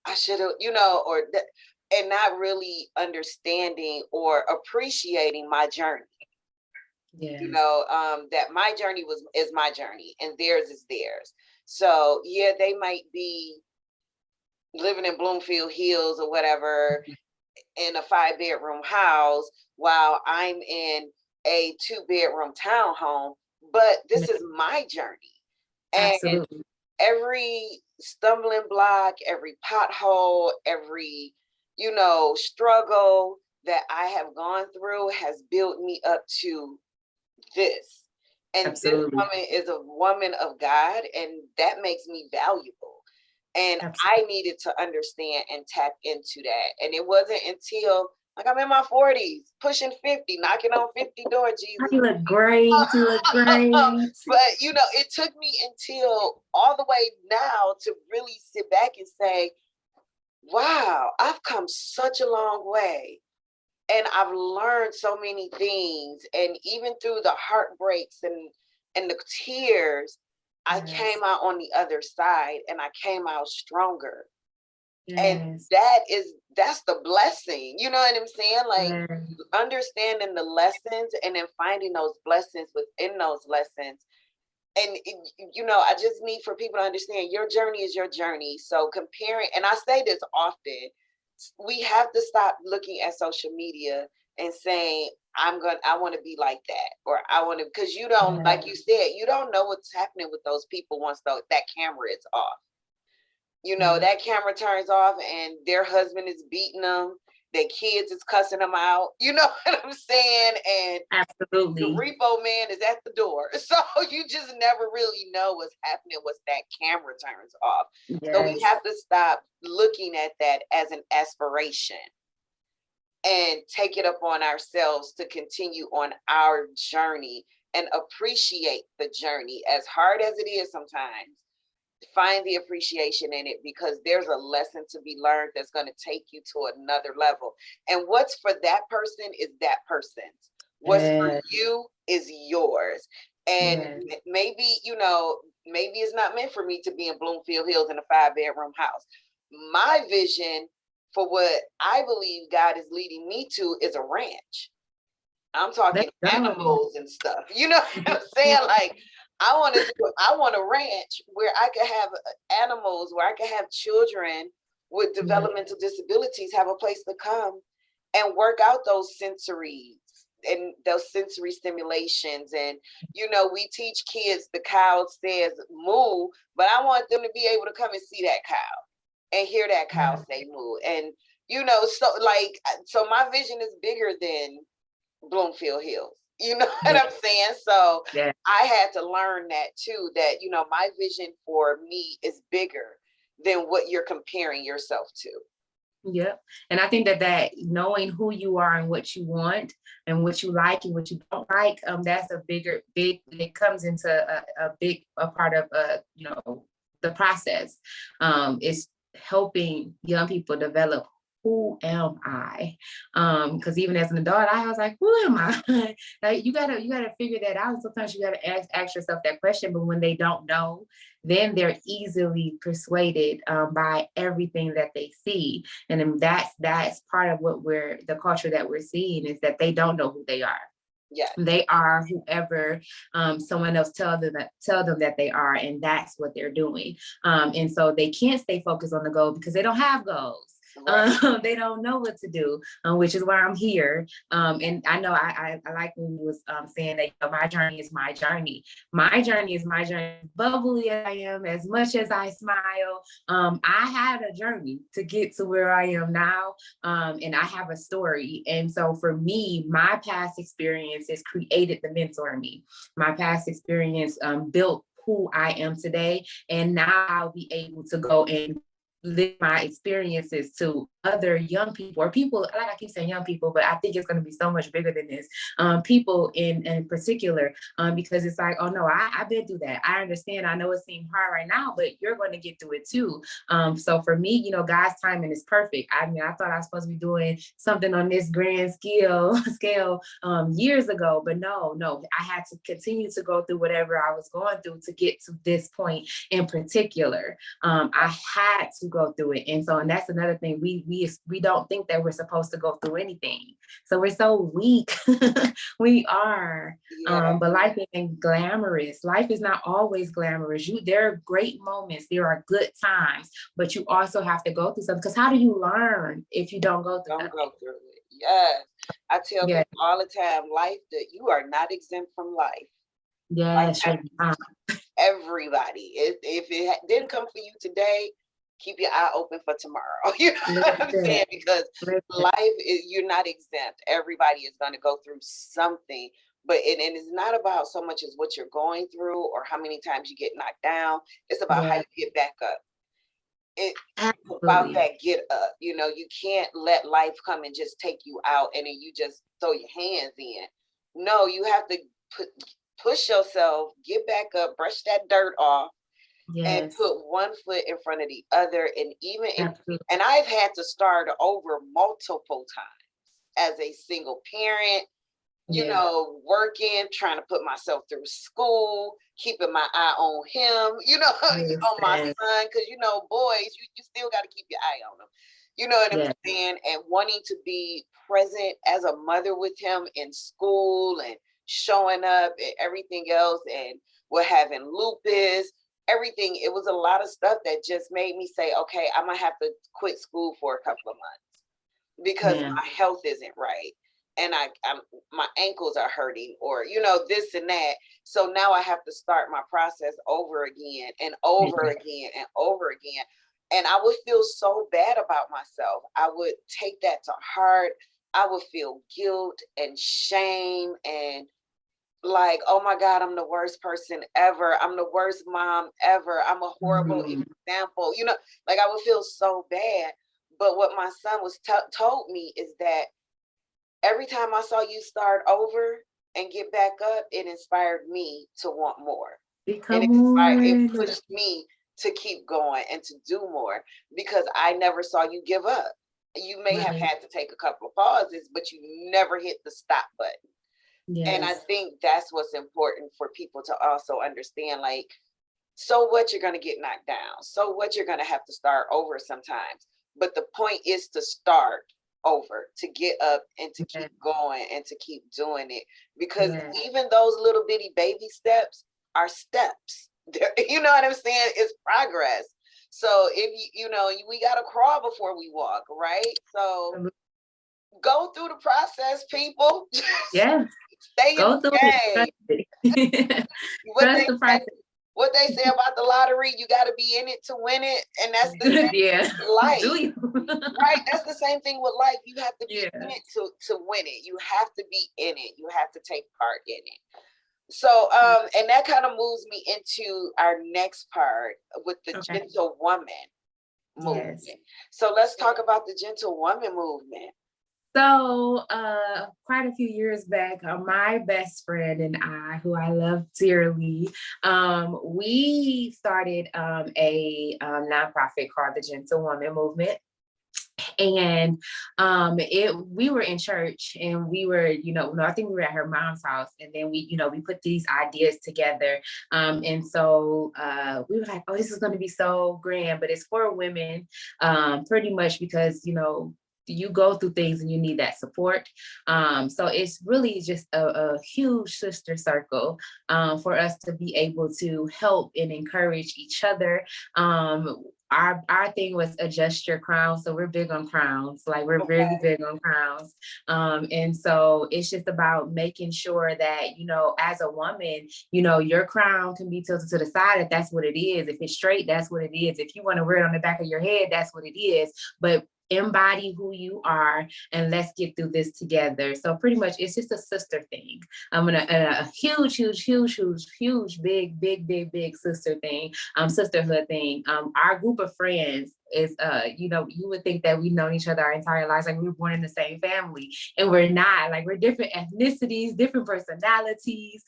I should have, and not really understanding or appreciating my journey. That my journey is my journey and theirs is theirs. So yeah, they might be living in Bloomfield Hills or whatever in a 5-bedroom house while I'm in a 2-bedroom townhome, but this is my journey. And absolutely. Every stumbling block, every pothole, every, struggle that I have gone through has built me up to this. And absolutely. This woman is a woman of God, and that makes me valuable. And absolutely. I needed to understand and tap into that. And it wasn't until I'm in my 40s, pushing 50, knocking on 50 doors, Jesus. You look great. You look great. But, it took me until all the way now to really sit back and say, wow, I've come such a long way. And I've learned so many things. And even through the heartbreaks and the tears, I came out on the other side and I came out stronger. And that's the blessing. You know what I'm saying? Like understanding the lessons and then finding those blessings within those lessons. And, I just need for people to understand your journey is your journey. So comparing, and I say this often, we have to stop looking at social media and saying, I want to be like that. Or I want to, because you don't, like you said, you don't know what's happening with those people once that camera is off. That camera turns off and their husband is beating them. Their kids is cussing them out. You know what I'm saying? And absolutely, the repo man is at the door. So you just never really know what's happening once that camera turns off. Yes. So we have to stop looking at that as an aspiration and take it upon ourselves to continue on our journey and appreciate the journey, as hard as it is sometimes. Find the appreciation in it because there's a lesson to be learned that's going to take you to another level. And what's for that person is that person's. What's for you is yours. And Yes. maybe, maybe it's not meant for me to be in Bloomfield Hills in a 5-bedroom house. My vision for what I believe God is leading me to is a ranch. I'm talking animals and stuff. You know what I'm saying? Like, I want a ranch where I could have animals, where I could have children with developmental disabilities have a place to come and work out those sensory and those sensory stimulations. And we teach kids the cow says moo, but I want them to be able to come and see that cow and hear that cow say moo. And so my vision is bigger than Bloomfield Hills. You know what I'm saying? So I had to learn that too, that, my vision for me is bigger than what you're comparing yourself to. Yep. And I think that knowing who you are and what you want and what you like and what you don't like, that's a big, it comes into a part of, the process. It's helping young people develop, who am I? Because even as an adult, I was like, who am I? Like, you gotta figure that out. Sometimes you gotta ask yourself that question, but when they don't know, then they're easily persuaded by everything that they see. And then that's part of the culture that we're seeing, is that they don't know who they are. Yeah, they are whoever someone else tell them that they are, and that's what they're doing. And so they can't stay focused on the goal because they don't have goals. Right. They don't know what to do, which is why I'm here. And I know I like when you was saying that my journey is my journey. My journey is my journey. Bubbly as I am, as much as I smile, I had a journey to get to where I am now, and I have a story. And so for me, my past experiences created the mentor in me. My past experience built who I am today, and now I'll be able to go and live my experiences to other young people, or people, like I keep saying young people, but I think it's going to be so much bigger than this, people in particular, because it's like, oh no, I've been through that. I understand. I know it seems hard right now, but you're going to get through it too. So for me, God's timing is perfect. I mean, I thought I was supposed to be doing something on this grand scale years ago, but no, I had to continue to go through whatever I was going through to get to this point in particular. I had to go through it. And that's another thing. We don't think that we're supposed to go through anything. So we're so weak. We are. Yeah. But life isn't glamorous. Life is not always glamorous. There are great moments. There are good times, but you also have to go through something. Because how do you learn if you don't go through it? Yes. I tell people all the time, that you are not exempt from life. Yes. Everybody. If it didn't come for you today, keep your eye open for tomorrow. You know what I'm saying? Because life is, you're not exempt. Everybody is going to go through something, but it's not about so much as what you're going through or how many times you get knocked down. It's about how you get back up. It's about that get up. You can't let life come and just take you out and then you just throw your hands in. No, you have to push yourself, get back up, brush that dirt off. Yes. And put one foot in front of the other. And and I've had to start over multiple times as a single parent, working, trying to put myself through school, keeping my eye on him, on my son. Because, boys, you still got to keep your eye on them. You know what I'm saying? And wanting to be present as a mother with him in school and showing up and everything else. And we're having lupus. Everything. It was a lot of stuff that just made me say, okay, I'm gonna have to quit school for a couple of months because my health isn't right, and my ankles are hurting, or this and that. So now I have to start my process over again and over again and over again, and I would feel so bad about myself. I would take that to heart. I would feel guilt and shame and like, oh my God, I'm the worst person ever. I'm the worst mom ever. I'm a horrible example. Like I would feel so bad. But what my son was told me is that every time I saw you start over and get back up, it inspired me to want more. It pushed me to keep going and to do more because I never saw you give up. You may have had to take a couple of pauses, but you never hit the stop button. And I Yes. think that's what's important for people to also understand. Like, so what, you're going to get knocked down. So what, you're going to have to start over sometimes. But the point is to start over, to get up and to Yes. keep going and to keep doing it. Because Yes. even those little bitty baby steps are steps. You know what I'm saying? It's progress. So if you know, we got to crawl before we walk, right? So go through the process, people. Yes. Stay in Go the through it. game. Trust it. What Trust they the say, process. what they say about the lottery, you got to be in it to win it, and that's the same Yeah. with life, Do you? right? That's the same thing with life. You have to be Yeah. in it to win it. You have to be in it. You have to take part in it. So, and that kind of moves me into our next part with the Okay. Gentlewoman movement. Yes. So let's talk about the Gentlewoman movement. So, quite a few years back, my best friend and I, who I love dearly, we started a nonprofit called the Gentlewoman Movement. And we were in church, and we were, I think we were at her mom's house, and then we put these ideas together. And so we were like, oh, this is going to be so grand, but it's for women, pretty much because you go through things and you need that support. So it's really just a huge sister circle for us to be able to help and encourage each other. Our thing was adjust your crown. So we're big on crowns. Like, we're really big on crowns. And so it's just about making sure that, as a woman, your crown can be tilted to the side if that's what it is. If it's straight, that's what it is. If you want to wear it on the back of your head, that's what it is. But embody who you are, and let's get through this together. So pretty much it's just a sister thing. I'm gonna a huge, big sister thing, sisterhood thing. Our group of friends is you would think that we've known each other our entire lives, like we were born in the same family, and we're not. Like, we're different ethnicities, different personalities,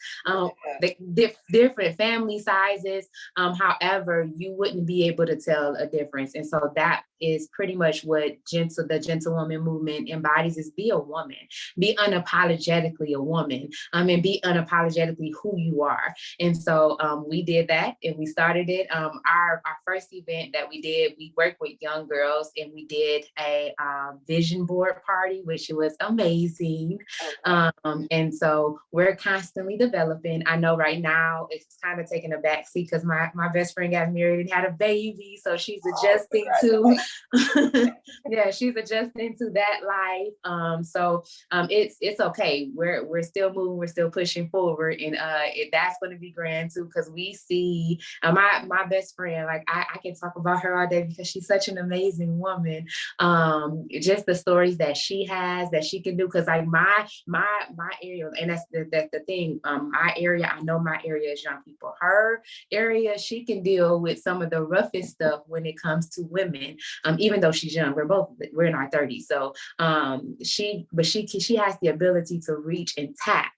different family sizes. However, you wouldn't be able to tell a difference. And so that is pretty much what the Gentlewoman Movement embodies: is be a woman, be unapologetically a woman, and be unapologetically who you are. And so we did that, and we started it. Our first event that we did, we worked with young girls, and we did a vision board party, which was amazing. And so we're constantly developing. I know right now it's kind of taking a backseat because my best friend got married and had a baby, so she's adjusting to yeah, she's adjusting to that life. So it's okay. We're still moving, we're still pushing forward, and that's going to be grand too, because we see my best friend. Like, I can talk about her all day because she's such an amazing woman. Just the stories that she has, that she can do, because like my area, and that's the thing. My area, I know my area is young people. Her area, she can deal with some of the roughest stuff when it comes to women. Even though she's young, we're in our 30s. So she has the ability to reach and tap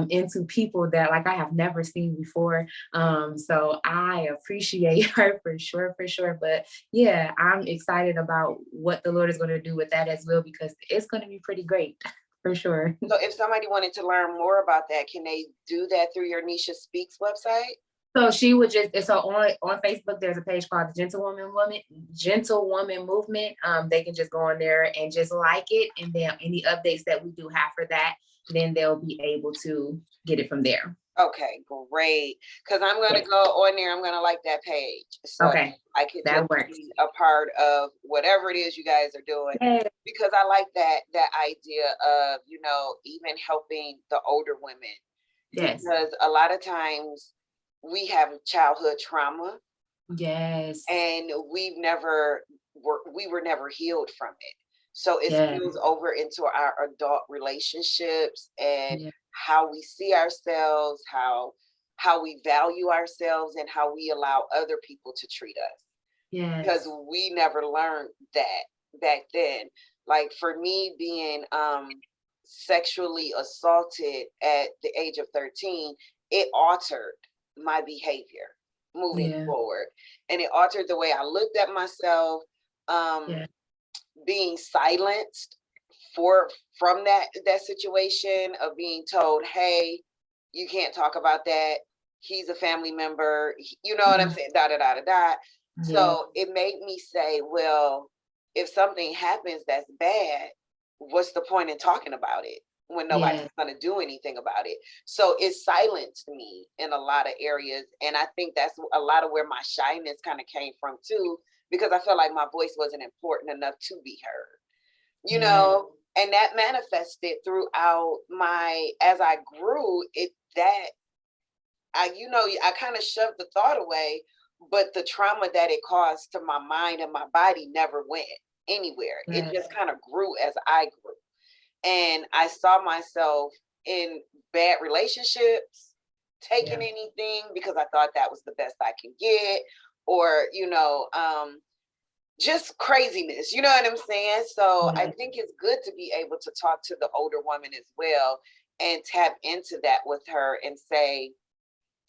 into people that, like, I have never seen before. So I appreciate her for sure. But yeah, I'm excited about what the Lord is going to do with that as well, because it's going to be pretty great. For sure. So if somebody wanted to learn more about that, can they do that through your Neish Speaks website? So she would so on Facebook, there's a page called the Gentlewoman Movement. They can just go on there and just like it, and then any updates that we do have for that, then they'll be able to get it from there. Okay, great. Because I'm going to go on there. I'm going to like that page. So okay, I could that just works. be a part of whatever it is you guys are doing. Yeah. Because I like that idea of, even helping the older women. Yes. Because a lot of times we have childhood trauma. Yes. And we were never healed from it. So it spills over into our adult relationships and how we see ourselves, how we value ourselves, and how we allow other people to treat us. Yes. Because we never learned that back then. Like, for me, being sexually assaulted at the age of 13, it altered my behavior moving forward, and it altered the way I looked at myself. Being silenced from that situation of being told, hey, you can't talk about that. He's a family member. You know what I'm saying? Da da da da da. So it made me say, well, if something happens that's bad, what's the point in talking about it when nobody's going to do anything about it? So it silenced me in a lot of areas. And I think that's a lot of where my shyness kind of came from too, because I felt like my voice wasn't important enough to be heard, you know, and that manifested throughout as I grew, I kind of shoved the thought away, but the trauma that it caused to my mind and my body never went anywhere. It just kind of grew as I grew. And I saw myself in bad relationships, taking anything because I thought that was the best I can get, or, just craziness, you know what I'm saying? So I think it's good to be able to talk to the older woman as well and tap into that with her and say,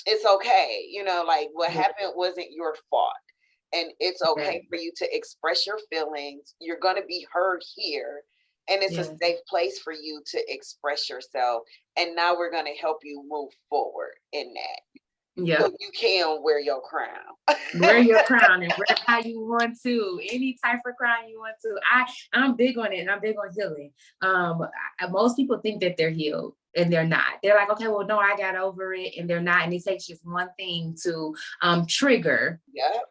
it's okay, like what happened wasn't your fault. And it's okay for you to express your feelings. You're going to be heard here. And it's a safe place for you to express yourself. And now we're going to help you move forward in that. Yeah. So you can wear your crown. Wear your crown and wear how you want to. Any type of crown you want to. I'm big on it, and I'm big on healing. Most people think that they're healed, and they're not. They're like, okay, well, no, I got over it, and they're not. And it takes just one thing to trigger.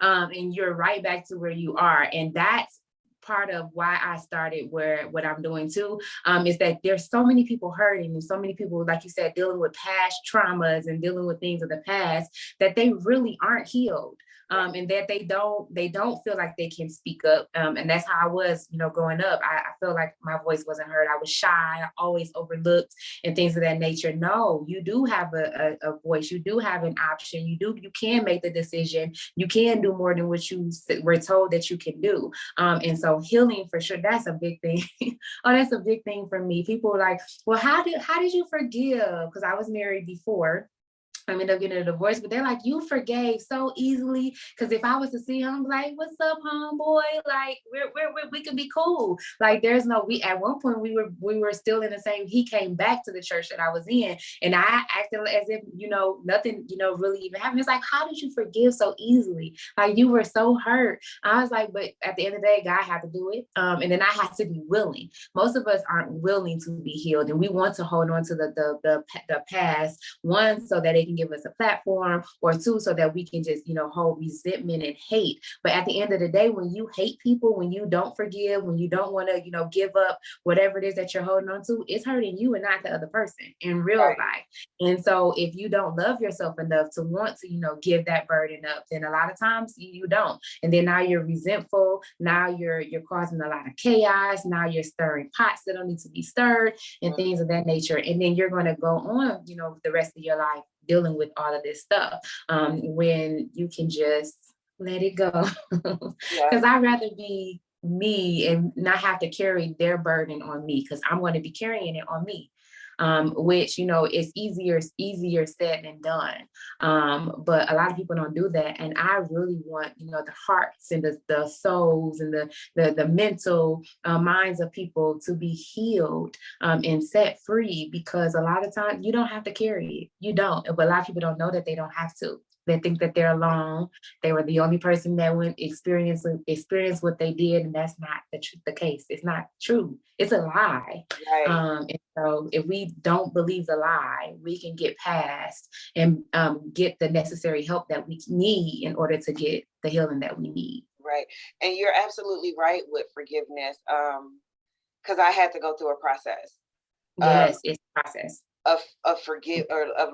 And you're right back to where you are. And that's part of why I started what I'm doing too, is that there's so many people hurting and so many people, like you said, dealing with past traumas and dealing with things of the past that they really aren't healed. And that they don't feel like they can speak up. And that's how I was, growing up. I feel like my voice wasn't heard. I was shy, I always overlooked and things of that nature. No, you do have a voice. You do have an option. You can make the decision. You can do more than what you were told that you can do. And so healing for sure, that's a big thing. Oh, that's a big thing for me. People are like, well, how did you forgive? Because I was married before. I ended up getting a divorce, but they're like, you forgave so easily. Because if I was to see him, I'm like, what's up, homeboy? Like, we could be cool. Like, there's no, at one point we were still in the same, he came back to the church that I was in, and I acted as if, nothing, really even happened. It's like, how did you forgive so easily? Like, you were so hurt. I was like, but at the end of the day, God had to do it. And then I had to be willing. Most of us aren't willing to be healed, and we want to hold on to the past, one, so that it can give us a platform, or two, so that we can just, hold resentment and hate. But at the end of the day, when you hate people, when you don't forgive, when you don't want to, give up whatever it is that you're holding on to, it's hurting you and not the other person in real life. And so if you don't love yourself enough to want to, give that burden up, then a lot of times you don't. And then now you're resentful. Now you're causing a lot of chaos. Now you're stirring pots that don't need to be stirred and things of that nature. And then you're going to go on, the rest of your life dealing with all of this stuff, when you can just let it go. Because I'd rather be me and not have to carry their burden on me, because I'm going to be carrying it on me. Which, is easier said than done. But a lot of people don't do that. And I really want, the hearts and the souls and the mental minds of people to be healed and set free, because a lot of times you don't have to carry it. You don't. But a lot of people don't know that they don't have to. They think that they're alone. They were the only person that went experience what they did, and that's not the case. It's not true. It's a lie. And so if we don't believe the lie, we can get past and get the necessary help that we need in order to get the healing that we need. Right. And you're absolutely right with forgiveness, because I had to go through a process. Yes, it's a process. Of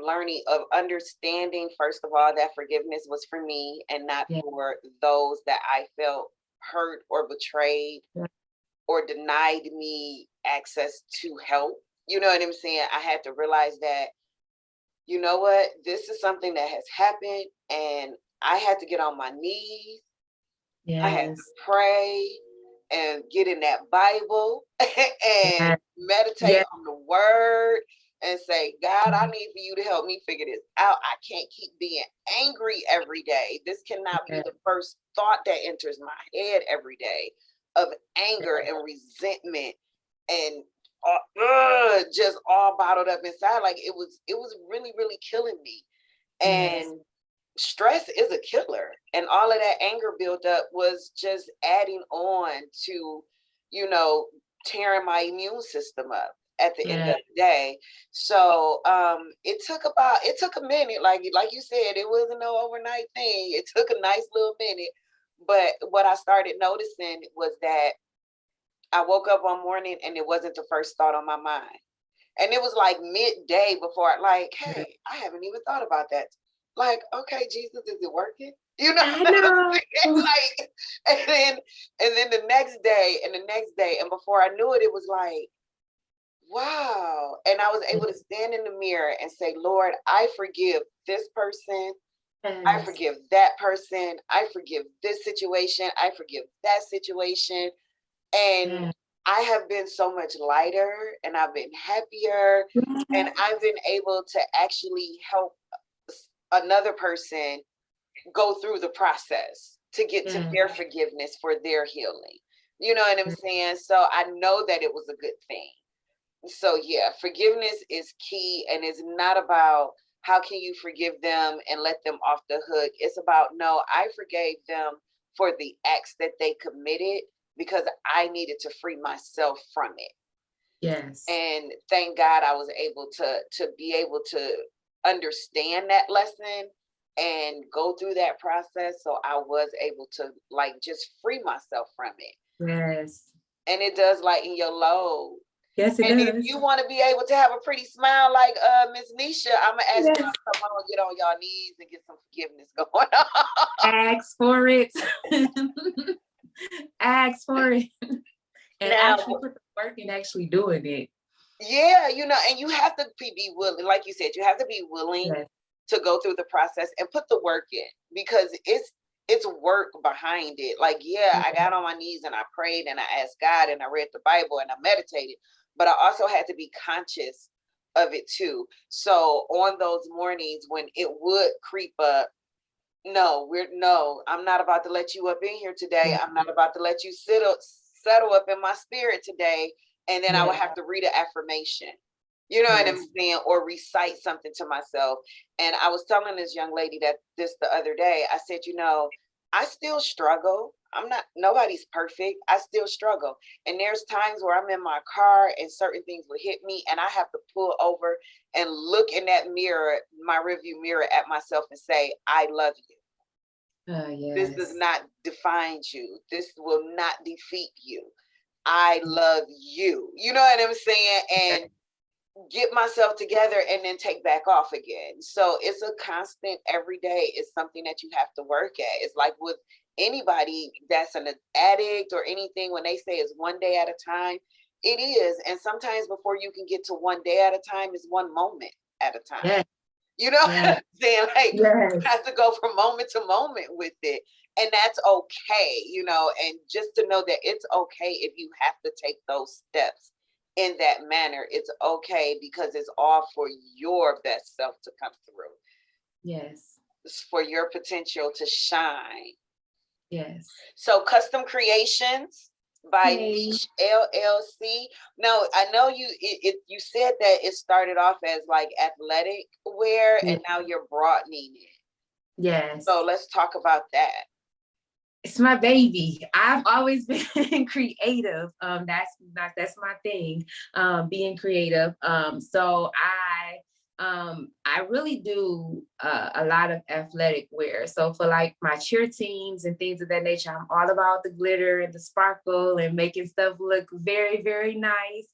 learning, of understanding, first of all, that forgiveness was for me and not for those that I felt hurt or betrayed or denied me access to help. You know what I'm saying? I had to realize that, you know what, this is something that has happened, and I had to get on my knees. I had to pray and get in that Bible and meditate on the word and say, God, I need for you to help me figure this out. I can't keep being angry every day. This cannot be the first thought that enters my head every day, of anger and resentment and just all bottled up inside. Like it was really, really killing me. Yes. And stress is a killer. And all of that anger buildup was just adding on to, you know, tearing my immune system up at the end of the day. So it took a minute, like you said, it wasn't no overnight thing. It took a nice little minute. But what I started noticing was that I woke up one morning and it wasn't the first thought on my mind. And it was like midday before I like, hey, I haven't even thought about that. Like, okay, Jesus, is it working? You know, I know. like, and then the next day and the next day, and before I knew it, it was like, wow. And I was able to stand in the mirror and say, Lord, I forgive this person. I Yes. forgive that person. I forgive this situation. I forgive that situation. And I have been so much lighter and I've been happier and I've been able to actually help another person go through the process to get to their forgiveness for their healing. You know what I'm saying? So I know that it was a good thing. So yeah, forgiveness is key, and it's not about how can you forgive them and let them off the hook. It's about, no, I forgave them for the acts that they committed because I needed to free myself from it. Yes. And thank God I was able to be able to understand that lesson and go through that process. So I was able to like just free myself from it. Yes. And it does lighten your load. Yes, it And does. if you want to be able to have a pretty smile like Miss Neisha, I'm gonna ask y'all to come on, get on y'all knees and get some forgiveness going on. Ask for it. Ask for it. And Now, actually put the work in actually doing it. yeah, you know, and you have to be willing, like you said, you have to be willing to go through the process and put the work in, because it's work behind it. Like, yeah, I got on my knees and I prayed and I asked God and I read the Bible and I meditated, but I also had to be conscious of it too. So on those mornings when it would creep up, no, I'm not about to let you up in here today. I'm not about to let you settle up in my spirit today. And then I would have to read an affirmation, you know what I'm saying, or recite something to myself. And I was telling this young lady that this the other day, I said, you know, I still struggle. Nobody's perfect. I still struggle. And there's times where I'm in my car and certain things will hit me and I have to pull over and look in that mirror, my rearview mirror, at myself and say, I love you. This does not define you. This will not defeat you. I love you. You know what I'm saying? And get myself together and then take back off again. So it's a constant every day. It's something that you have to work at. It's like with anybody that's an addict or anything, when they say it's one day at a time, it is. And sometimes before you can get to one day at a time, it's one moment at a time. Yes. You know what I'm saying? Like, you have to go from moment to moment with it. And that's okay, you know, and just to know that it's okay if you have to take those steps in that manner. It's okay, because it's all for your best self to come through. Yes. It's for your potential to shine. Yes. So Custom Creations by Neish LLC. Now, I know you said that it started off as like athletic wear and now you're broadening it. Yes. So let's talk about that. It's my baby. I've always been creative. That's my thing. Being creative. So I really do a lot of athletic wear. So for like my cheer teams and things of that nature, I'm all about the glitter and the sparkle and making stuff look very, very nice.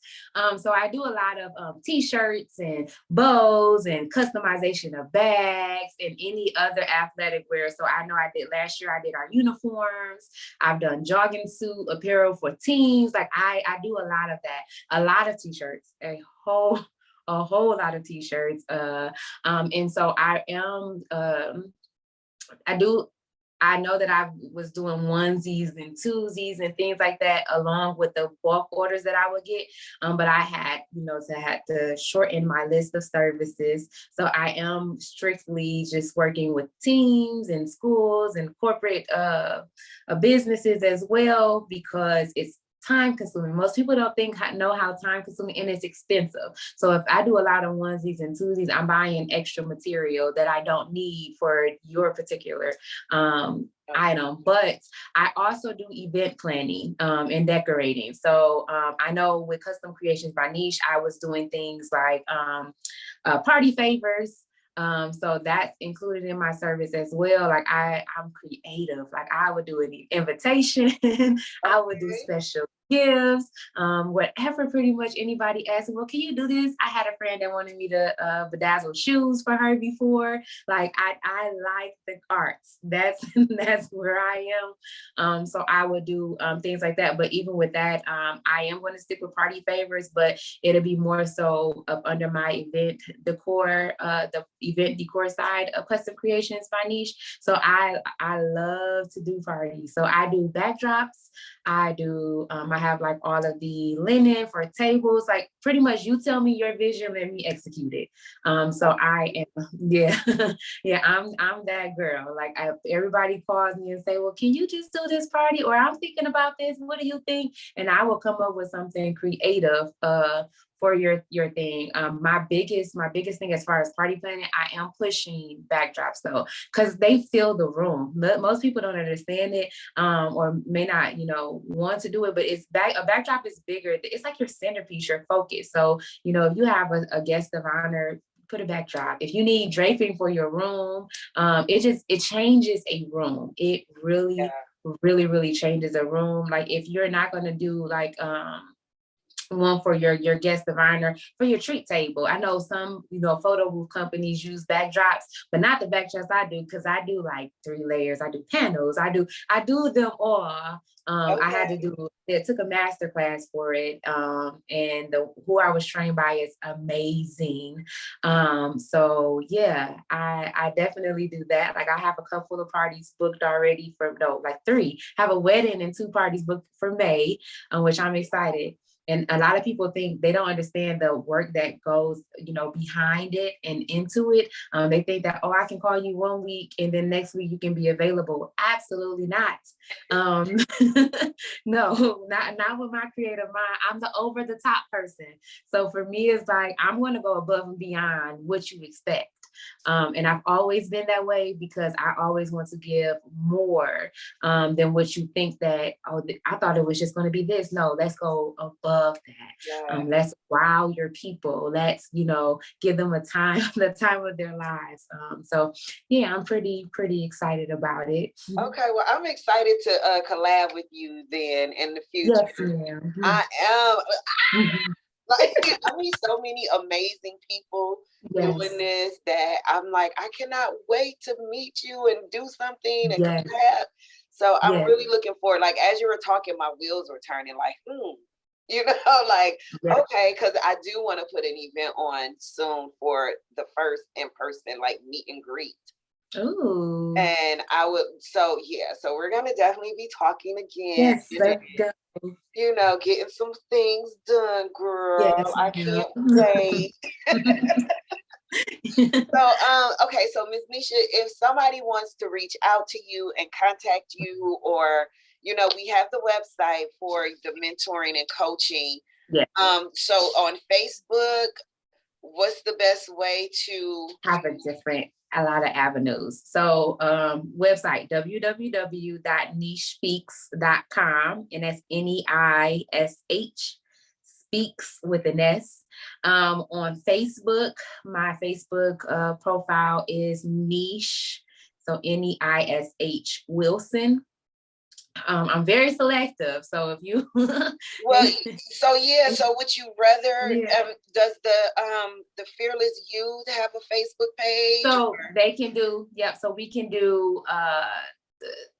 So I do a lot of t-shirts and bows and customization of bags and any other athletic wear. So I know last year I did our uniforms. I've done jogging suit apparel for teams. Like I do a lot of that, a lot of t-shirts, a whole lot of t-shirts. And so I know that I was doing onesies and twosies and things like that, along with the bulk orders that I would get. But I had to shorten my list of services. So I am strictly just working with teams and schools and corporate businesses as well, because time consuming. Most people don't know how time consuming, and it's expensive. So if I do a lot of onesies and twosies, I'm buying extra material that I don't need for your particular item. But I also do event planning and decorating. So I know with Custom Creations by Neish, I was doing things like party favors. So that's included in my service as well. Like I'm creative. Like I would do an invitation. I would do special gifts, whatever pretty much anybody asks, well, can you do this? I had a friend that wanted me to bedazzle shoes for her before. Like I like the arts. That's where I am. So I would do things like that. But even with that, I am going to stick with party favors, but it'll be more so up under my event decor, the event decor side of Custom Creations by Neish. So I love to do parties. So I do backdrops. I do, I have like all of the linen for tables, like pretty much you tell me your vision, let me execute it. So I am, yeah, yeah, I'm that girl. Like everybody calls me and say, well, can you just do this party? Or I'm thinking about this, what do you think? And I will come up with something creative for your thing. My biggest thing as far as party planning, I am pushing backdrops though, because they fill the room. Most people don't understand it, or may not, want to do it, but a backdrop is bigger. It's like your centerpiece, your focus. So, if you have a guest of honor, put a backdrop. If you need draping for your room, it changes a room. It really, really, really changes a room. Like if you're not going to do like, one for your guest of honor for your treat table. I know some, photo booth companies use backdrops, but not the backdrops I do, because I do like 3 layers. I do panels. I do them all. I had to took a master class for it. And who I was trained by is amazing. So yeah, I definitely do that. Like I have a couple of parties booked already like 3. I have a wedding and 2 parties booked for May, which I'm excited. And a lot of people think they don't understand the work that goes, behind it and into it. They think that, I can call you one week and then next week you can be available. Absolutely not. No, not with my creative mind. I'm the over the top person. So for me, it's like, I'm going to go above and beyond what you expect. And I've always been that way because I always want to give more than what you think that, I thought it was just going to be this. No, let's go above that. Yeah. Let's wow your people. Let's, give them the time of their lives. So yeah, I'm pretty excited about it. Okay, well, I'm excited to collab with you then in the future. Yes, ma'am. I am. Like, I meet so many amazing people doing this that I'm like, I cannot wait to meet you and do something and collab. So I'm really looking forward. Like, as you were talking, my wheels were turning like, like, okay, because I do want to put an event on soon for the first in-person, like, meet and greet. Ooh. And so we're going to definitely be talking again. Yes, let's go. Getting some things done, girl. Yes, I can't wait. So Ms. Neisha, if somebody wants to reach out to you and contact you, or we have the website for the mentoring and coaching. Yeah. So on Facebook, what's the best way to have a lot of avenues? So website www.neishspeaks.com, and that's NEISH, speaks with an S. On Facebook, my Facebook profile is Neish, so NEISH Wilson. I'm very selective. So if you so would you rather does the Fearless Youth have a Facebook page? So they can do, so we can do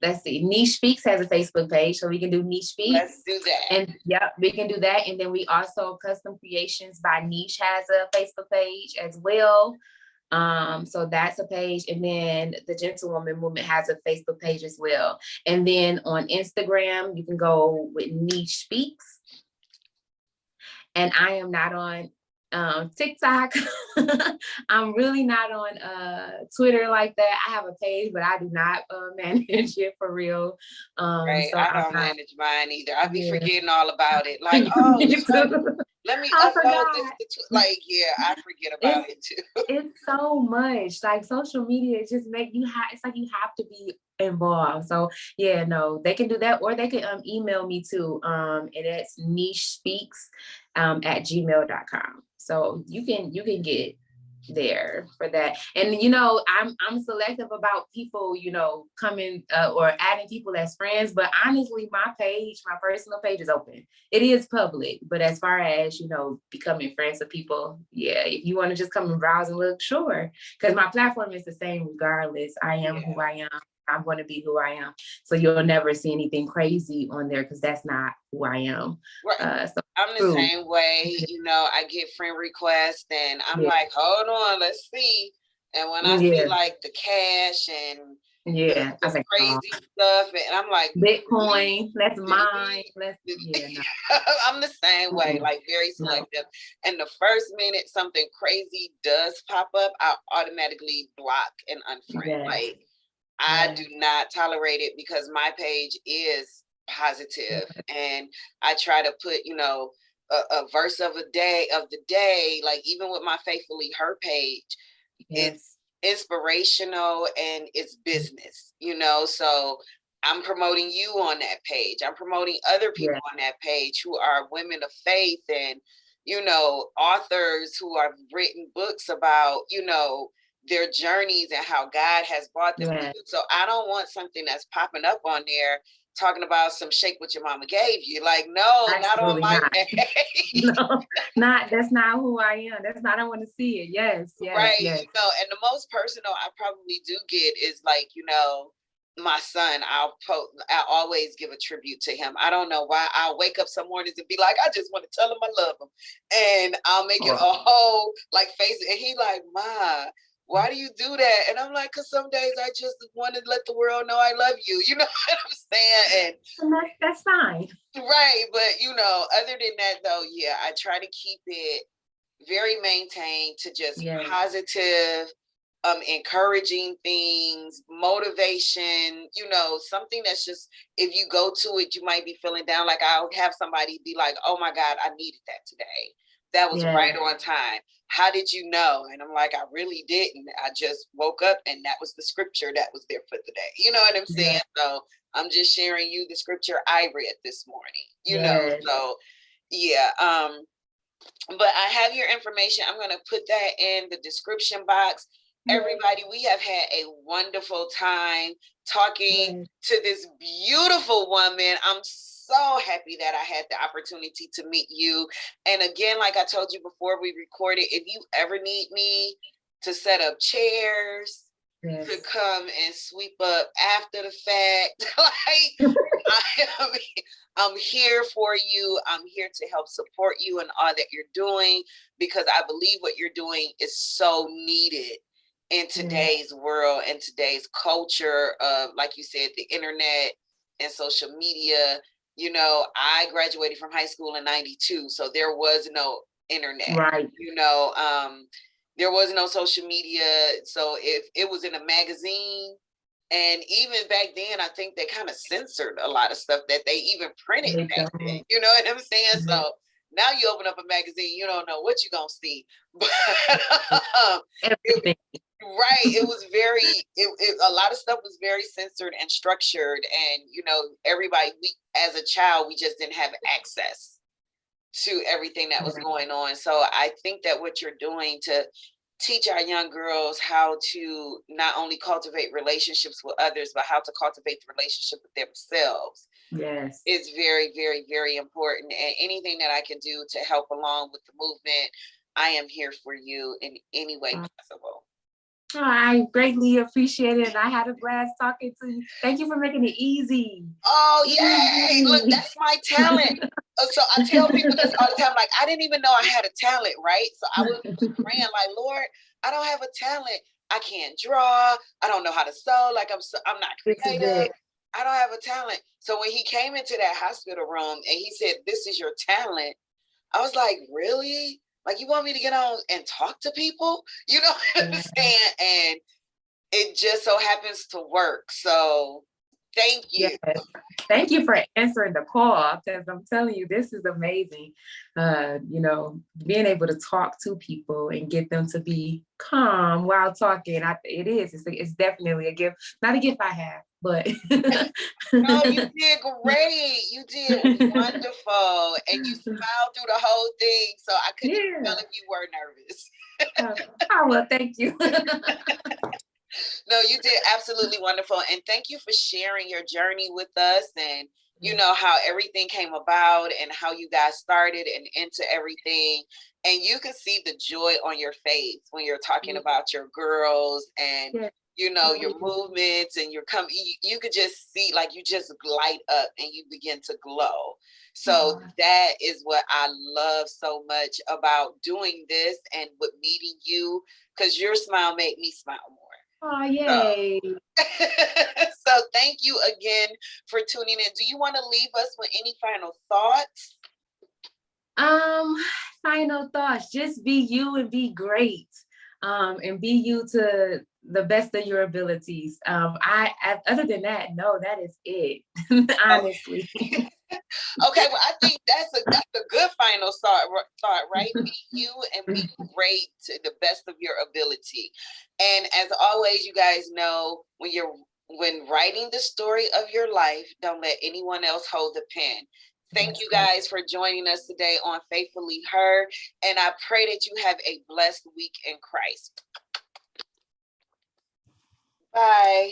let's see, Neish Speaks has a Facebook page, so we can do Neish Speaks. Let's do that. And we can do that. And then we also, Custom Creations by Neish has a Facebook page as well. So that's a page. And then the Gentlewoman Movement has a Facebook page as well. And then on Instagram, you can go with Neish Speaks. And I am not on TikTok. I'm really not on Twitter like that. I have a page, but I do not manage it for real. Right. So I I'm don't not. manage mine either. I be Yeah. forgetting all about it. Like, oh, Me too. let me I upload this forgot. like, yeah, I forget about It's it too. it's so much like social media. It just make you have. It's like you have to be involved. So yeah, no, they can do that, or they can email me too. And it's Neish Speaks at gmail.com. So you can get there for that. And I'm selective about people coming or adding people as friends, but honestly my personal page is open. It is public, but as far as becoming friends with people, yeah, if you want to just come and browse and look, sure, because my platform is the same regardless. I am who I am. I'm going to be who I am. So you'll never see anything crazy on there because that's not who I am. Right. So I'm the same way. I get friend requests and I'm yeah. like, hold on, let's see. And when I see Yeah. like the cash and Yeah. I the was like, oh, crazy stuff, and I'm like, Bitcoin, let's did mine. we? Let's no. I'm the same way, like very No. selective. And the first minute something crazy does pop up, I'll automatically block and unfriend. Yes. Like I do not tolerate it because my page is positive, and I try to put, a verse of the day, like even with my Faithfully Her page, it's inspirational and it's business, so I'm promoting you on that page. I'm promoting other people on that page who are women of faith and, authors who have written books about, their journeys and how God has brought them through. So I don't want something that's popping up on there talking about some shake what your mama gave you. Like, no, absolutely not on my page. No, that's not who I am. That's not, I want to see it. Yes, Right. yes. And the most personal I probably do get is like, my son. I always give a tribute to him. I don't know why. I'll wake up some mornings and be like, I just want to tell him I love him. And I'll make it a whole like face. And he like, Ma, why do you do that? And I'm like, because some days I just want to let the world know I love you. You know what I'm saying? And that's fine. Right. But, other than that, though, yeah, I try to keep it very maintained to just positive, encouraging things, motivation, something that's just, if you go to it, you might be feeling down. Like I'll have somebody be like, oh my God, I needed that today. That was right on time. How did you know? And I'm like, I really didn't. I just woke up and that was the scripture that was there for the day. You know what I'm saying? So I'm just sharing you the scripture I read this morning, so yeah. But I have your information. I'm going to put that in the description box. Everybody, we have had a wonderful time talking to this beautiful woman. I'm so happy that I had the opportunity to meet you. And again, like I told you before we recorded, if you ever need me to set up chairs, to come and sweep up after the fact, like I'm here for you. I'm here to help support you and all that you're doing, because I believe what you're doing is so needed in today's world and today's culture of, like you said, the internet and social media. I graduated from high school in 92, so there was no internet, there was no social media. So if it was in a magazine, and even back then, I think they kind of censored a lot of stuff that they even printed back then. You know what I'm saying? So now you open up a magazine, you don't know what you're going to see. But it was a lot of stuff was very censored and structured. And, everybody, as a child, we just didn't have access to everything that was going on. So I think that what you're doing to teach our young girls how to not only cultivate relationships with others, but how to cultivate the relationship with themselves is very, very, very important. And anything that I can do to help along with the movement, I am here for you in any way possible. Oh, I greatly appreciate it. And I had a blast talking to you. Thank you for making it easy. Oh, yay. Look, that's my talent. So I tell people this all the time, like, I didn't even know I had a talent, right? So I was praying like, Lord, I don't have a talent. I can't draw. I don't know how to sew. Like, I'm not creative. I don't have a talent. So when he came into that hospital room and he said, this is your talent, I was like, really? Like, you want me to get on and talk to people? You know what I'm saying? And it just so happens to work. So thank you. Yes. Thank you for answering the call, because I'm telling you, this is amazing. You know, being able to talk to people and get them to be calm while talking. It's definitely a gift. Not a gift I have, but No, you did great. You did wonderful. And you smiled through the whole thing. So I couldn't even tell if you were nervous. Oh, well, thank you. No, you did absolutely wonderful. And thank you for sharing your journey with us, and you know how everything came about and how you guys started and into everything. And you can see the joy on your face when you're talking about your girls and you know your movements and your you could just see, like, you just light up and you begin to glow. So that is what I love so much about doing this and with meeting you, because your smile made me smile more. Oh, yay. So thank you again for tuning in. Do you want to leave us with any final thoughts? Final thoughts. Just be you and be great. And be you to the best of your abilities. Other than that, no, that is it. Honestly. Okay, well, I think that's a good final thought, right? Be you and be great to the best of your ability. And as always, you guys know, when writing the story of your life, don't let anyone else hold the pen. Thank you guys for joining us today on Faithfully Her, and I pray that you have a blessed week in Christ. Bye.